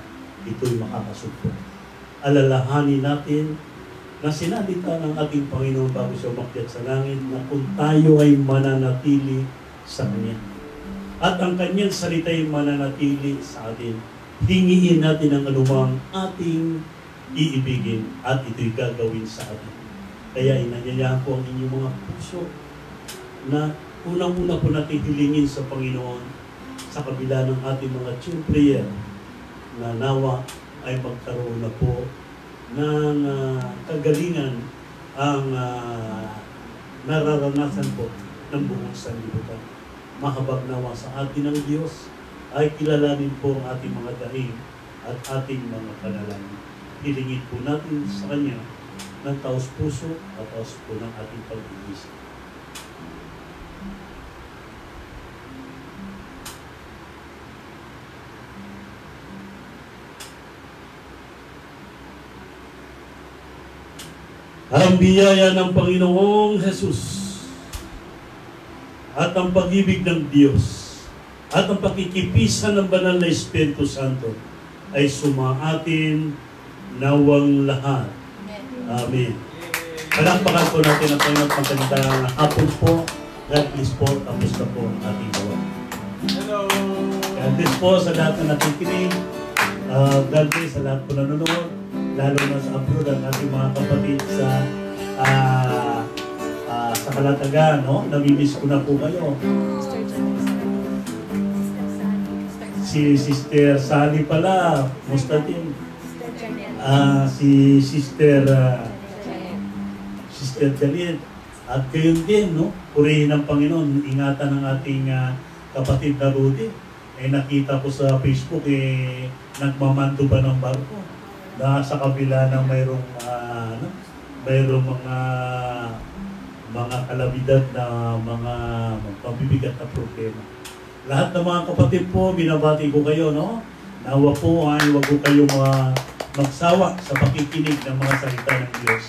ito'y makakasugpo. Alalahanin natin na sinalita ng ating Panginoon bago siya umakyat sa langit na kung tayo ay mananatili sa Kanya. At ang Kanyang salita'y mananatili sa atin. Hingiin natin ang anumang ating iibigin at ito'y gagawin sa atin. Kaya inanyayahan ko ang inyong mga puso na unang-una po natin hilingin sa Panginoon sa kabila ng ating mga tune prayer na nawa ay magkaroon na po ng kagalingan ang nararanasan po ng buong sanlibutan. Mahabag nawa sa atin ng Diyos ay kilalanin po ang ating mga daing at ating mga panalangin. Hilingin po natin sa Kanya ng taos puso at taos po ng ating pag-iisip. Ang biyaya ng Panginoong Jesus at ang pag-ibig ng Diyos at ang pakikipisan ng banal na Espiritu Santo ay sumaatin nawang lahat. Amen. Palakpakan po natin ang Panginoon pagkandang hapon po. God bless po. Tapos na po ang ating gawa. Hello! God bless po sa lahat na nakikinig. God bless sa lahat po nanonood. Lalo na sa abroad ang ating mga kapatid sa Kalatagan, no? Namimiss ko na po kayo. Si Sister Sally pala, musta din? Si Sister Janet. At gayon din, no? Purihin ng Panginoon, ingatan ng ating kapatid na Rudy. Nakita ko sa Facebook, nagmamando ba ng barko? Na sa kabila ng mayroong mga kalabidad na mga mabibigat na problema. Lahat ng mga kapatid po, binabati ko kayo, no? Nawa po ay wag po kayo magsawa sa pakikinig ng mga salita ng Diyos.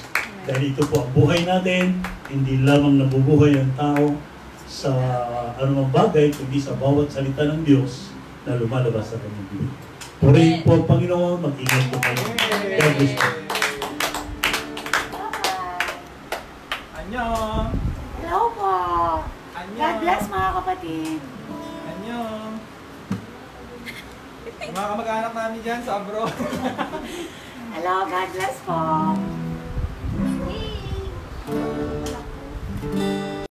Dahil ito po ang buhay natin, hindi lamang nabubuhay ang tao sa anumang bagay, kundi sa bawat salita ng Diyos na lumalabas sa kanyang bibig. Purihin po ang Panginoon, mag-ingat po kayo. God bless po. Annyeong! Hello po! Annyeong! God bless mga kapatid! Annyeong! Mga kamag-anak namin dyan sa abroad. Hello, God bless po!